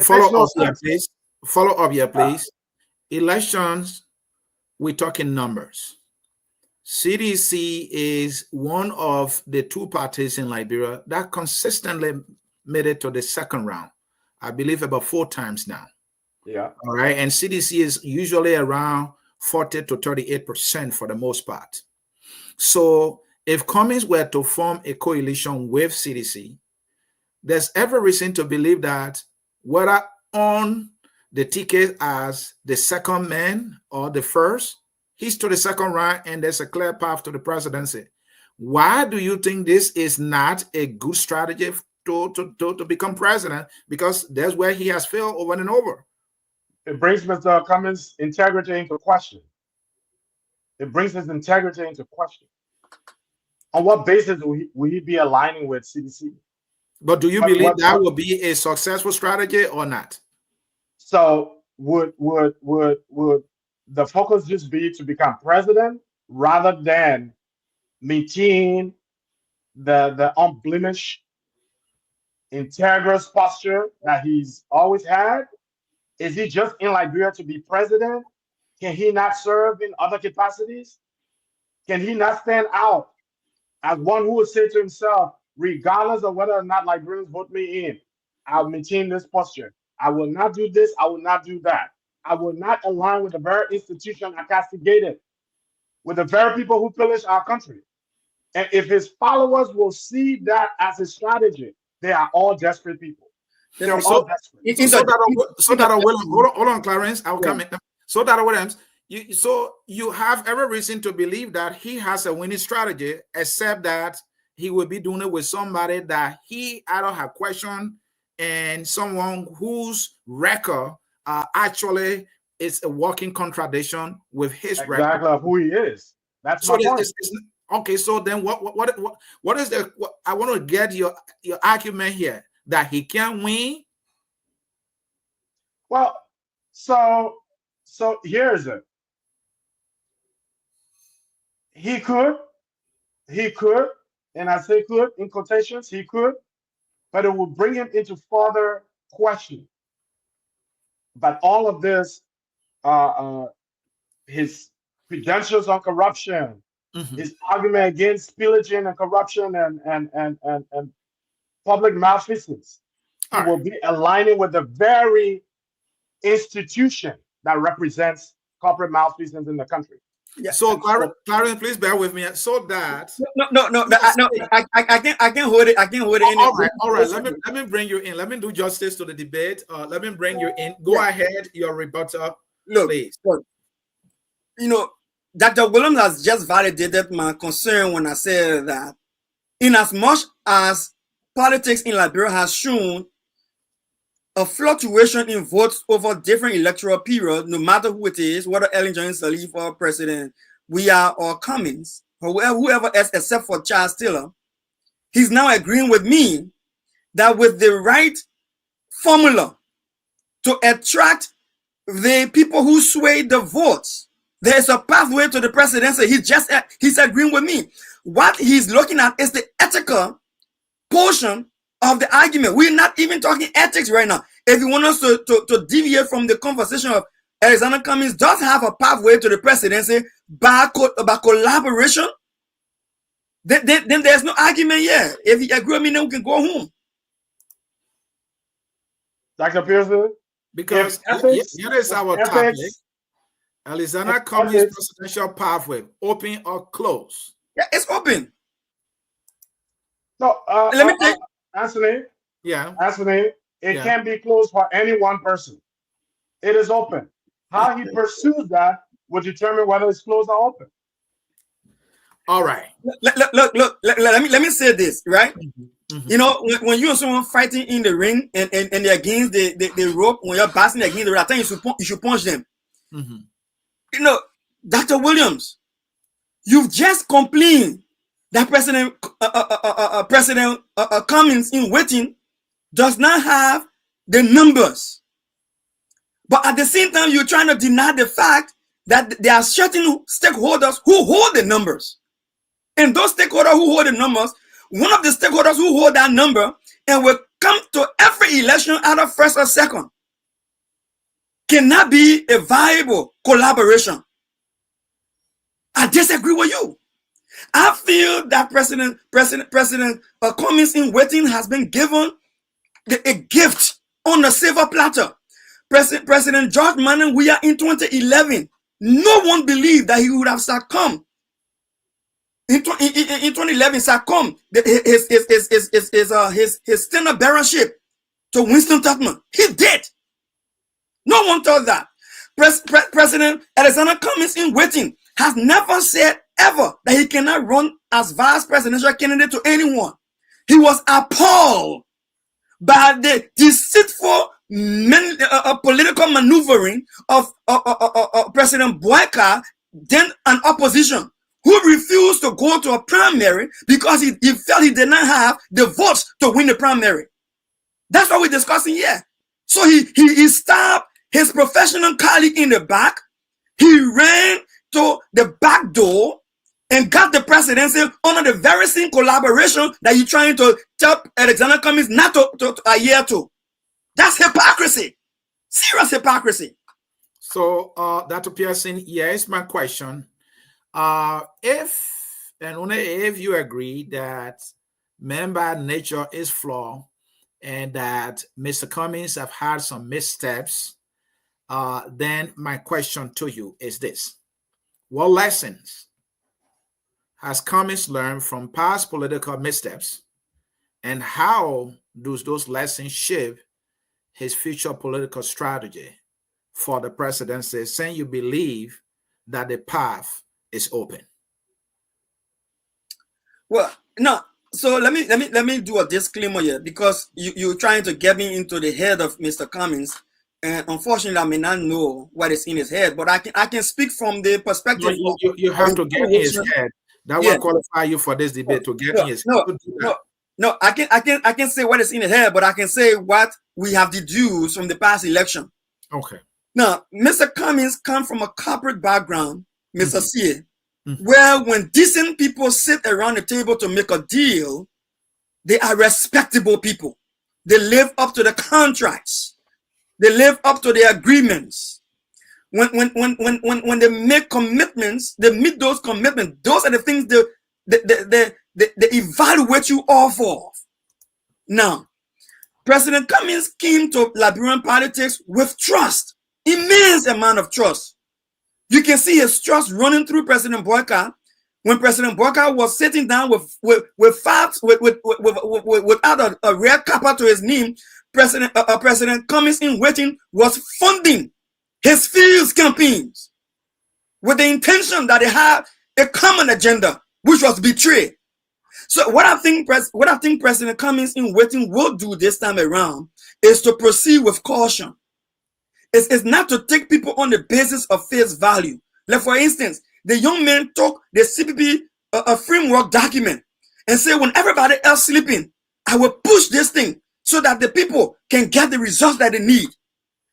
follow up here, please. Follow up here, please. Elections, we're talking numbers. CDC is one of the two parties in Liberia that consistently made it to the second round. I believe about 4 times now. Yeah. All right. And CDC is usually around 40 to 38% for the most part. So if Cummings were to form a coalition with CDC, there's every reason to believe that whether on the ticket as the second man or the first, he's to the second round and there's a clear path to the presidency. Why do you think this is not a good strategy to become president? Because that's where he has failed over and over. It brings Mr. Cummings' integrity into question. It brings his integrity into question. On what basis will he be aligning with CDC? But do you believe that will be a successful strategy or not? So would the focus just be to become president rather than maintain the unblemished, integrous posture that he's always had? Is he just in Liberia to be president? Can he not serve in other capacities? Can he not stand out as one who would say to himself, regardless of whether or not Liberians vote me in, I'll maintain this posture. I will not do this. I will not do that. I will not align with the very institution I castigated, with the very people who pillaged our country. And if his followers will see that as a strategy, they are all desperate people. They're all desperate. So that William, hold on, Clarence. I'll come in. So that Williams, you have every reason to believe that he has a winning strategy, except that he will be doing it with somebody that he either have questioned and someone whose record actually is a walking contradiction with his exactly record of who he is. That's my point. Okay, so then what is the? I want to get your argument here that he can win. Well, so here's it. He could, and I say could in quotations, he could, but it would bring him into further question. But all of this, his credentials on corruption, his argument against pillaging and corruption and public malfeasance, he will be aligning with the very institution that represents corporate malfeasance in the country. Yeah. So, Clarence, please bear with me. So that I can hold it. I can hold it. All right. Let me bring you in. Let me do justice to the debate. Let me bring you in. Go ahead. Your rebuttal, please. Look, Dr. Williams has just validated my concern when I said that, in as much as politics in Liberia has shown a fluctuation in votes over different electoral periods, no matter who it is, whether Ellen Johnson Sirleaf or President Weah or Cummings, or whoever else except for Charles Taylor, he's now agreeing with me that with the right formula to attract the people who sway the votes, there's a pathway to the presidency. He's agreeing with me. What he's looking at is the ethical portion of the argument. We're not even talking ethics right now. If you want us to deviate from the conversation of Alexander Cummings does have a pathway to the presidency by collaboration, then there's no argument here. If he agrees with me, then we can go home. Dr. Pearson? Because here is our topic. Alexander Cummings presidential pathway, open or close? Yeah, it's open. No, let me take Anthony. Yeah. Anthony, it can't be closed for any one person. It is open. How he pursues that will determine whether it's closed or open. All right. Look. Let me say this, right? When you and someone fighting in the ring and they're against the rope, when you're bouncing against the rope, I think you should punch them. Dr. Williams, you've just complained that President Cummings in waiting does not have the numbers. But at the same time, you're trying to deny the fact that there are certain stakeholders who hold the numbers. And those stakeholders who hold the numbers, one of the stakeholders who hold that number and will come to every election either first or second cannot be a viable collaboration. I disagree with you. I feel that President Cummings in waiting has been given a gift on a silver platter. President George Manning Weah in 2011, no one believed that he would have succumbed. In 2011, succumbed his standard bearership to Winston Tubman. He did. No one thought that. President Alexander Cummings in waiting has never said ever that he cannot run as vice presidential candidate to anyone. He was appalled by the deceitful political maneuvering of President Boyka, then an opposition, who refused to go to a primary because he felt he did not have the votes to win the primary. That's what we're discussing here. So he stabbed his professional colleague in the back. He ran to the back door and got the presidency under the very same collaboration that you're trying to tell Alexander Cummings not to adhere to. That's hypocrisy. Serious hypocrisy. So, Dr. Pearson, here's my question. If and only if you agree that man by nature is flawed and that Mr. Cummings have had some missteps, then my question to you is this. What lessons has Cummings learned from past political missteps, and how do those lessons shape his future political strategy for the presidency, saying you believe that the path is open? Well, no. So let me do a disclaimer here, because you're trying to get me into the head of Mr. Cummings, and unfortunately, I may not know what is in his head, but I can speak from the perspective. You have to get in his head. That will qualify you for this debate, to get in his head. No. I can say what is in his head, but I can say what we have deduced from the past election. Okay. Now, Mr. Cummings comes from a corporate background, Mr. C, where when decent people sit around the table to make a deal, they are respectable people. They live up to the contracts. They live up to the agreements. When they make commitments, they meet those commitments. Those are the things they evaluate you off of. Now, President Cummings came to Liberian politics with trust, immense amount of trust. You can see his trust running through President Boyka. When President Boyka was sitting down without a red carpet to his name, President Cummings in waiting was funding his field campaigns with the intention that they had a common agenda, which was betrayed. So what I think President Cummings in waiting will do this time around is to proceed with caution. It's not to take people on the basis of face value. Like, for instance, the young man took the CPP a framework document and said, when everybody else sleeping, I will push this thing so that the people can get the results that they need.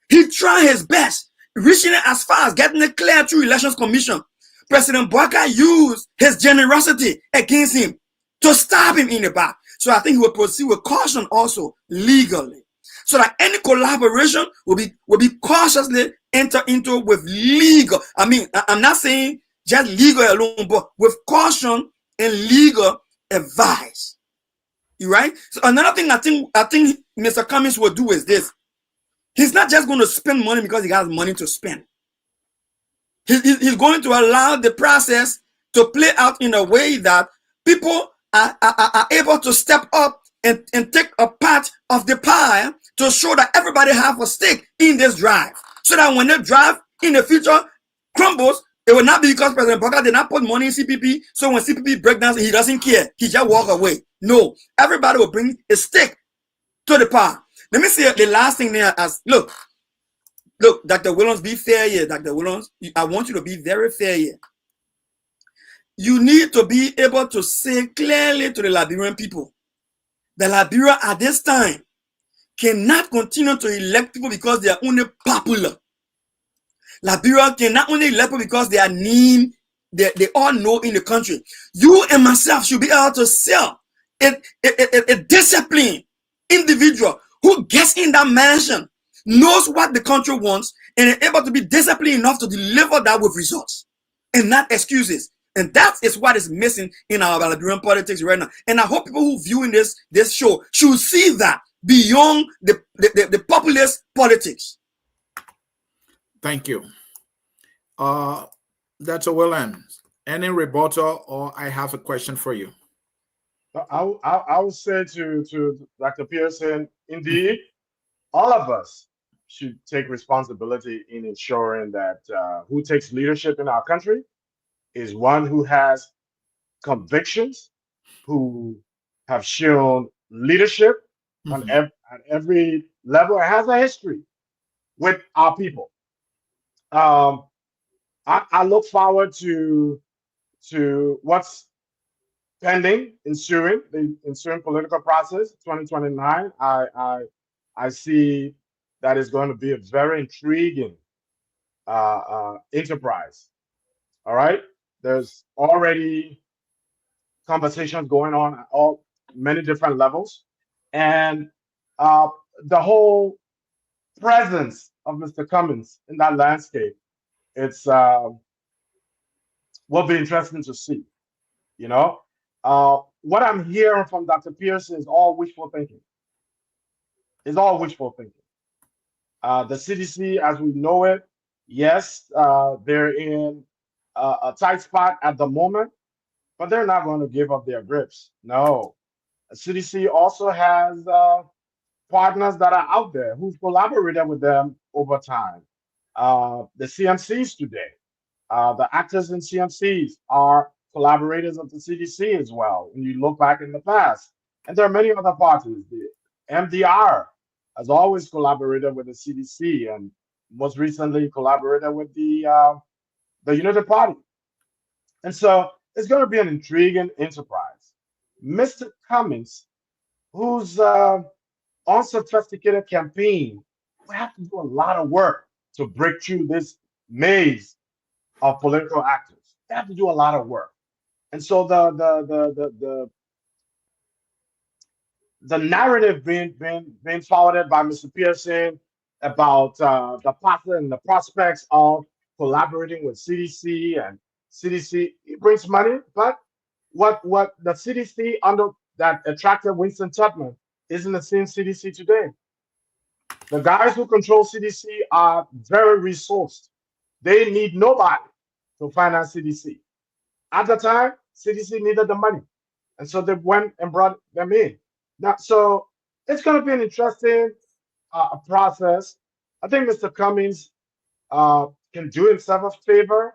He tried his best, reaching it as far as getting it clear through Elections Commission. President Boyka used his generosity against him to stab him in the back. So I think he will proceed with caution also legally, so that any collaboration will be cautiously enter into with legal. I mean, I'm not saying just legal alone, but with caution and legal advice. You right? So another thing I think Mr. Cummings will do is this. He's not just going to spend money because he has money to spend. He's going to allow the process to play out in a way that people are able to step up and take a part of the pie to show that everybody have a stake in this drive. So that when the drive in the future crumbles, it will not be because President Boyka did not put money in CPP. So when CPP breaks down, he doesn't care. He just walk away. No, everybody will bring a stake to the pie. Let me say the last thing there as look, Dr. Williams, be fair here. Dr. Williams, I want you to be very fair here. You need to be able to say clearly to the Liberian people that Liberia at this time cannot continue to elect people because they are only popular. Liberia cannot only elect people because they are named, they all know in the country. You and myself should be able to sell a disciplined individual who gets in that mansion, knows what the country wants, and is able to be disciplined enough to deliver that with results and not excuses. And that is what is missing in our Liberian politics right now. And I hope people who viewing this show should see that beyond the populist politics. Thank you. Dr. Williams, any rebuttal, or I have a question for you? I will say to Dr. Pearson, indeed, all of us should take responsibility in ensuring that who takes leadership in our country is one who has convictions, who have shown leadership at every level, and has a history with our people. I look forward to what's pending, the ensuing political process, 2029. I see that is going to be a very intriguing enterprise. All right, there's already conversations going on at many different levels, and the whole presence of Mr. Cummings in that landscape, it's will be interesting to see. You know, what I'm hearing from Dr. Pearson is all wishful thinking. It's all wishful thinking. The CDC, as we know it, yes, they're in a tight spot at the moment. but they're not going to give up their grips. No. CDC also has partners that are out there who've collaborated with them over time. The CMCs today, the actors in CMCs are collaborators of the CDC as well. When you look back in the past, and there are many other parties. The MDR has always collaborated with the CDC, and most recently collaborated with the United Party. And so it's going to be an intriguing enterprise. Mr. Cummings, whose unsophisticated campaign, we have to do a lot of work to break through this maze of political actors. They have to do a lot of work. And so the narrative being forwarded by Mr. Pearson about the path and the prospects of collaborating with CDC, and CDC brings money, but what the CDC under that attracted Winston Chapman isn't the same CDC today. The guys who control CDC are very resourced. They need nobody to finance CDC. At the time, CDC needed the money, and so they went and brought them in. Now, so it's going to be an interesting process. I think Mr. Cummings can do himself a favor.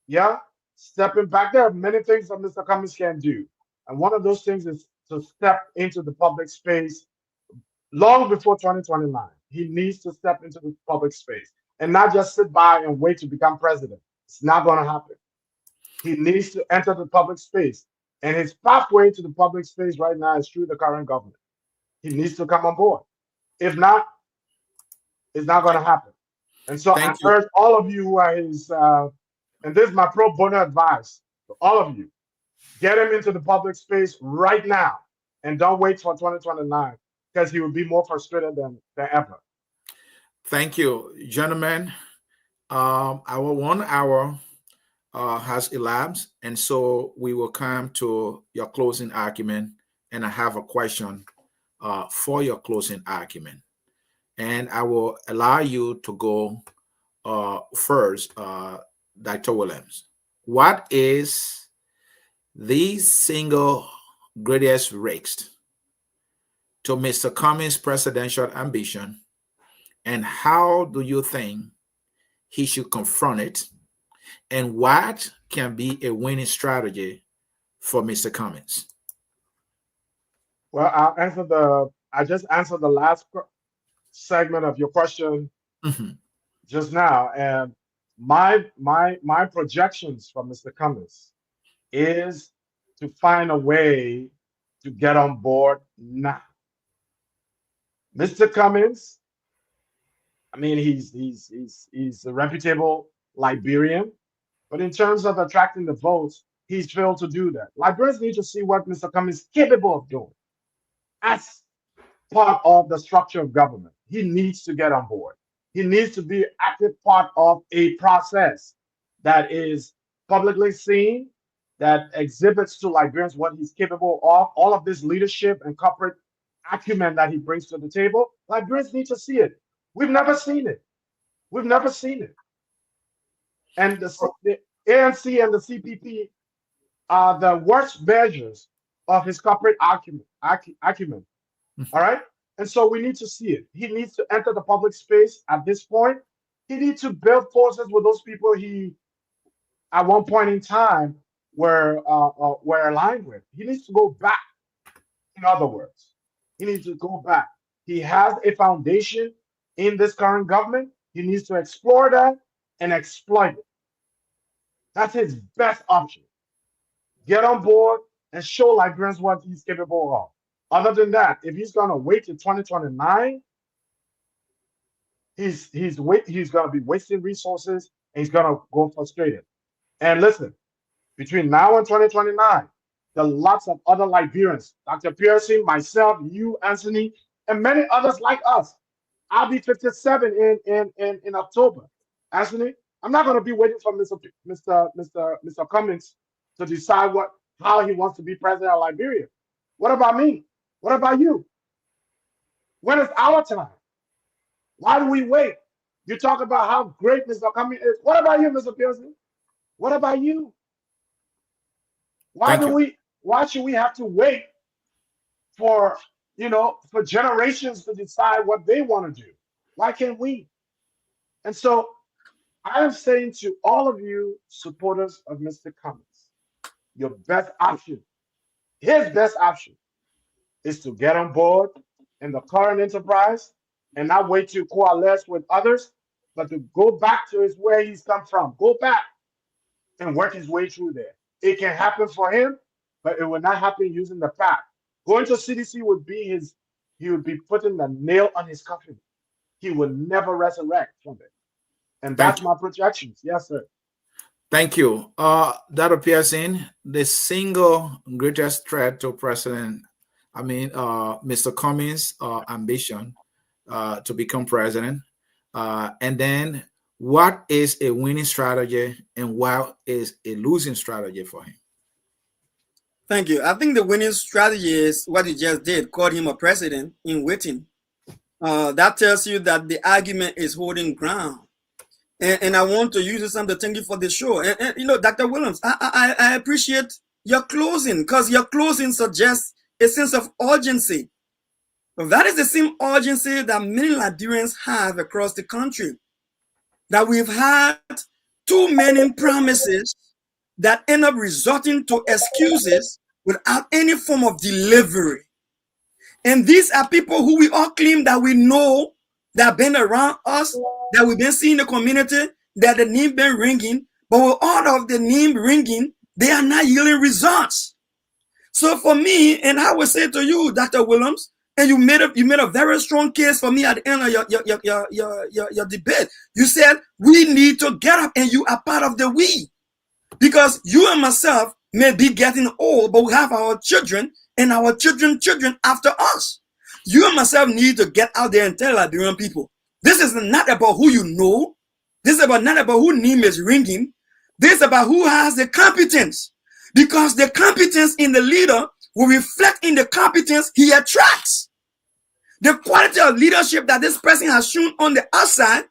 Yeah, stepping back. There are many things that Mr. Cummings can do, and one of those things is to step into the public space long before 2029. He needs to step into the public space and not just sit by and wait to become president. It's not going to happen. He needs to enter the public space. And his pathway to the public space right now is through the current government. He needs to come on board. If not, it's not going to happen. And so I urge all of you who are his, and this is my pro bono advice to all of you, get him into the public space right now and don't wait for 2029, because he will be more frustrated than ever. Thank you, gentlemen. Our 1 hour has elapsed, and so we will come to your closing argument, and I have a question for your closing argument. And I will allow you to go first, Dr. Williams. What is the single greatest risk to Mr. Cummings' presidential ambition, and how do you think he should confront it? And what can be a winning strategy for Mr. Cummings? Well, I just answered the last segment of your question just now, and my projections for Mr. Cummings is to find a way to get on board now. Mr. Cummings, I mean, he's a reputable Liberian, but in terms of attracting the votes, he's failed to do that. Liberians need to see what Mr. Cummings is capable of doing as part of the structure of government. He needs to get on board. He needs to be an active part of a process that is publicly seen, that exhibits to Liberians what he's capable of. All of this leadership and corporate acumen that he brings to the table, Liberians need to see it. We've never seen it. We've never seen it. And the ANC and the CPP are the worst measures of his corporate acumen. All right? And so we need to see it. He needs to enter the public space at this point. He needs to build forces with those people he, at one point in time, were aligned with. He needs to go back, in other words. He needs to go back. He has a foundation in this current government. He needs to explore that and exploit it. That's his best option. Get on board and show Liberians what he's capable of. Other than that, if he's going to wait till 2029, he's going to be wasting resources, and he's going to go frustrated. And listen, between now and 2029, there are lots of other Liberians, Dr. Pearson, myself, you, Anthony, and many others like us. I'll be 57 in October. Anthony, I'm not going to be waiting for Mr. Cummings to decide how he wants to be president of Liberia. What about me? What about you? When is our time? Why do we wait? You talk about how great Mr. Cummings is. What about you, Mr. Pearson? What about you? Why should we have to wait for, for generations to decide what they want to do? Why can't we? And so I am saying to all of you supporters of Mr. Cummings, your best option, his best option, is to get on board in the current enterprise and not wait to coalesce with others, but to go back to where he's come from. Go back and work his way through there. It can happen for him, but it will not happen using the path. Going to CDC would be he would be putting the nail on his coffin. He would never resurrect from it. And that's my projections. Yes, sir. Thank you. That appears in the single greatest threat to Mr. Cummings' ambition to become president. And then what is a winning strategy and what is a losing strategy for him? Thank you. I think the winning strategy is what you just did, called him a president in waiting. That tells you that the argument is holding ground. And I want to use this time to thank you for the show. And Dr. Williams, I appreciate your closing, because your closing suggests a sense of urgency. That is the same urgency that many Liberians have across the country. That we've had too many promises that end up resorting to excuses without any form of delivery. And these are people who we all claim that we know, that have been around us, that we've been seeing in the community, that the name been ringing, but with all of the name ringing, they are not yielding results. So for me, and I would say to you, Dr. Williams, and you made a very strong case for me at the end of your debate. You said we need to get up, and you are part of the we. Because you and myself may be getting old, but we have our children and our children after us. You and myself need to get out there and tell Liberian people, this is not about who you know. This is not about who name is ringing. This is about who has the competence. Because the competence in the leader will reflect in the competence he attracts. The quality of leadership that this person has shown on the outside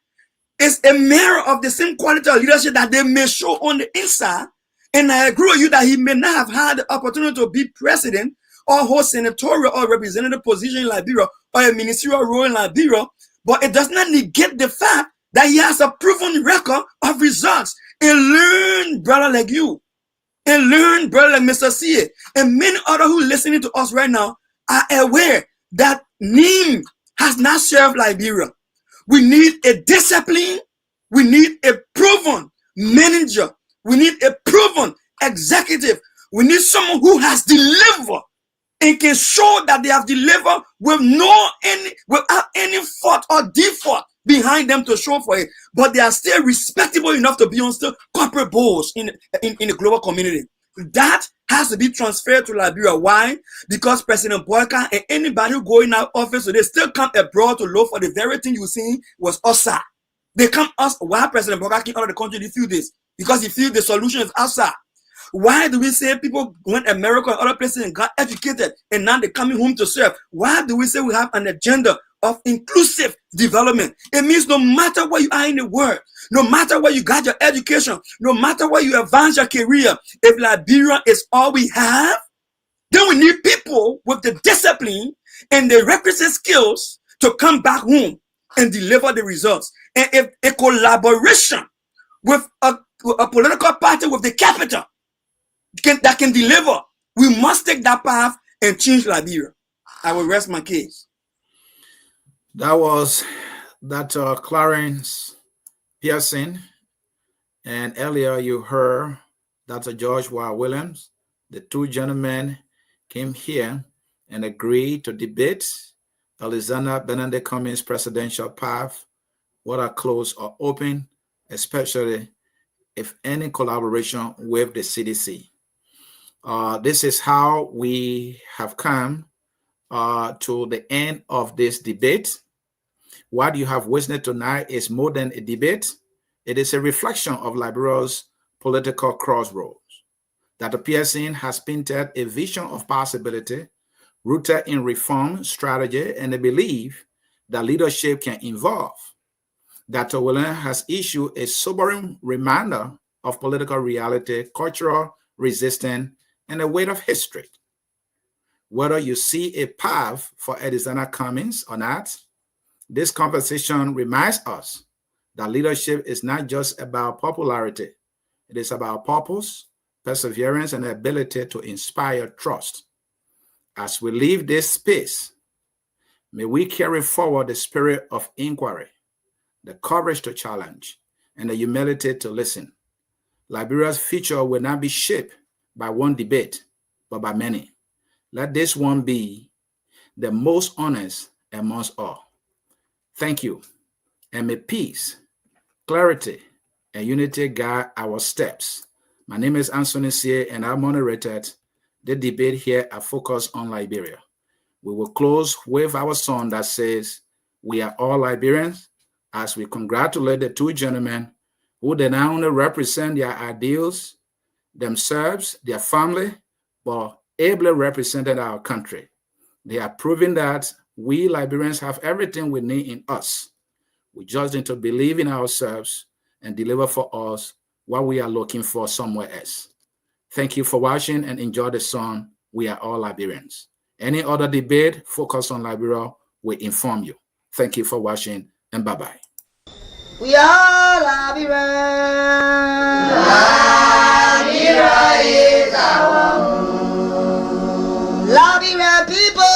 is a mirror of the same quality of leadership that they may show on the inside. And I agree with you that he may not have had the opportunity to be president or hold senatorial or representative position in Liberia or a ministerial role in Liberia, but it does not negate the fact that he has a proven record of results. A learned brother like you, a learned brother like Mr. C.A., and many others who are listening to us right now are aware that NIM has not served Liberia. We need a discipline. We need a proven manager. We need a proven executive. We need someone who has delivered and can show that they have delivered without any fault or default behind them to show for it. But they are still respectable enough to be on still corporate boards in the global community. That has to be transferred to Liberia. Why? Because President Boyka and anybody who go in our office today still come abroad to look for the very thing you see was outside. They come us. Why President Boyka came out of the country to feel this? Because he feels the solution is outside. Why do we say people went to America and other places and got educated and now they're coming home to serve? Why do we say we have an agenda of inclusive development? It means no matter where you are in the world, no matter where you got your education, no matter where you advance your career, if Liberia is all we have, then we need people with the discipline and the requisite skills to come back home and deliver the results. And if a collaboration with a political party with the capital that can deliver, we must take that path and change Liberia. I will rest my case. That was Dr. Clarence Pearson, and earlier you heard Dr. George Y. Williams. The two gentlemen came here and agreed to debate Alexander Benedict Cummings' presidential path, whether closed or open, especially if any collaboration with the CDC. This is how we have come to the end of this debate. What you have witnessed tonight is more than a debate. It is a reflection of Liberia's political crossroads. Dr. Pearson has painted a vision of possibility rooted in reform, strategy, and a belief that leadership can evolve. Dr. Williams has issued a sobering reminder of political reality, cultural resistance, and the weight of history. Whether you see a path for Elisana Cummings or not, this conversation reminds us that leadership is not just about popularity. It is about purpose, perseverance, and the ability to inspire trust. As we leave this space, may we carry forward the spirit of inquiry, the courage to challenge, and the humility to listen. Liberia's future will not be shaped by one debate, but by many. Let this one be the most honest amongst all. Thank you, and may peace, clarity, and unity guide our steps. My name is Anthony Sie, and I moderated the debate here at Focus on Liberia. We will close with our song that says, "We are all Liberians," as we congratulate the two gentlemen who not only represent their ideals, themselves, their family, but ably represented our country. They are proving that we Liberians have everything we need in us. We just need to believe in ourselves and deliver for us what we are looking for somewhere else. Thank you for watching and enjoy the song, "We Are All Liberians." Any other debate focused on Liberia will inform you. Thank you for watching, and bye-bye. We are Liberians. Liberia is our home. Liberian people.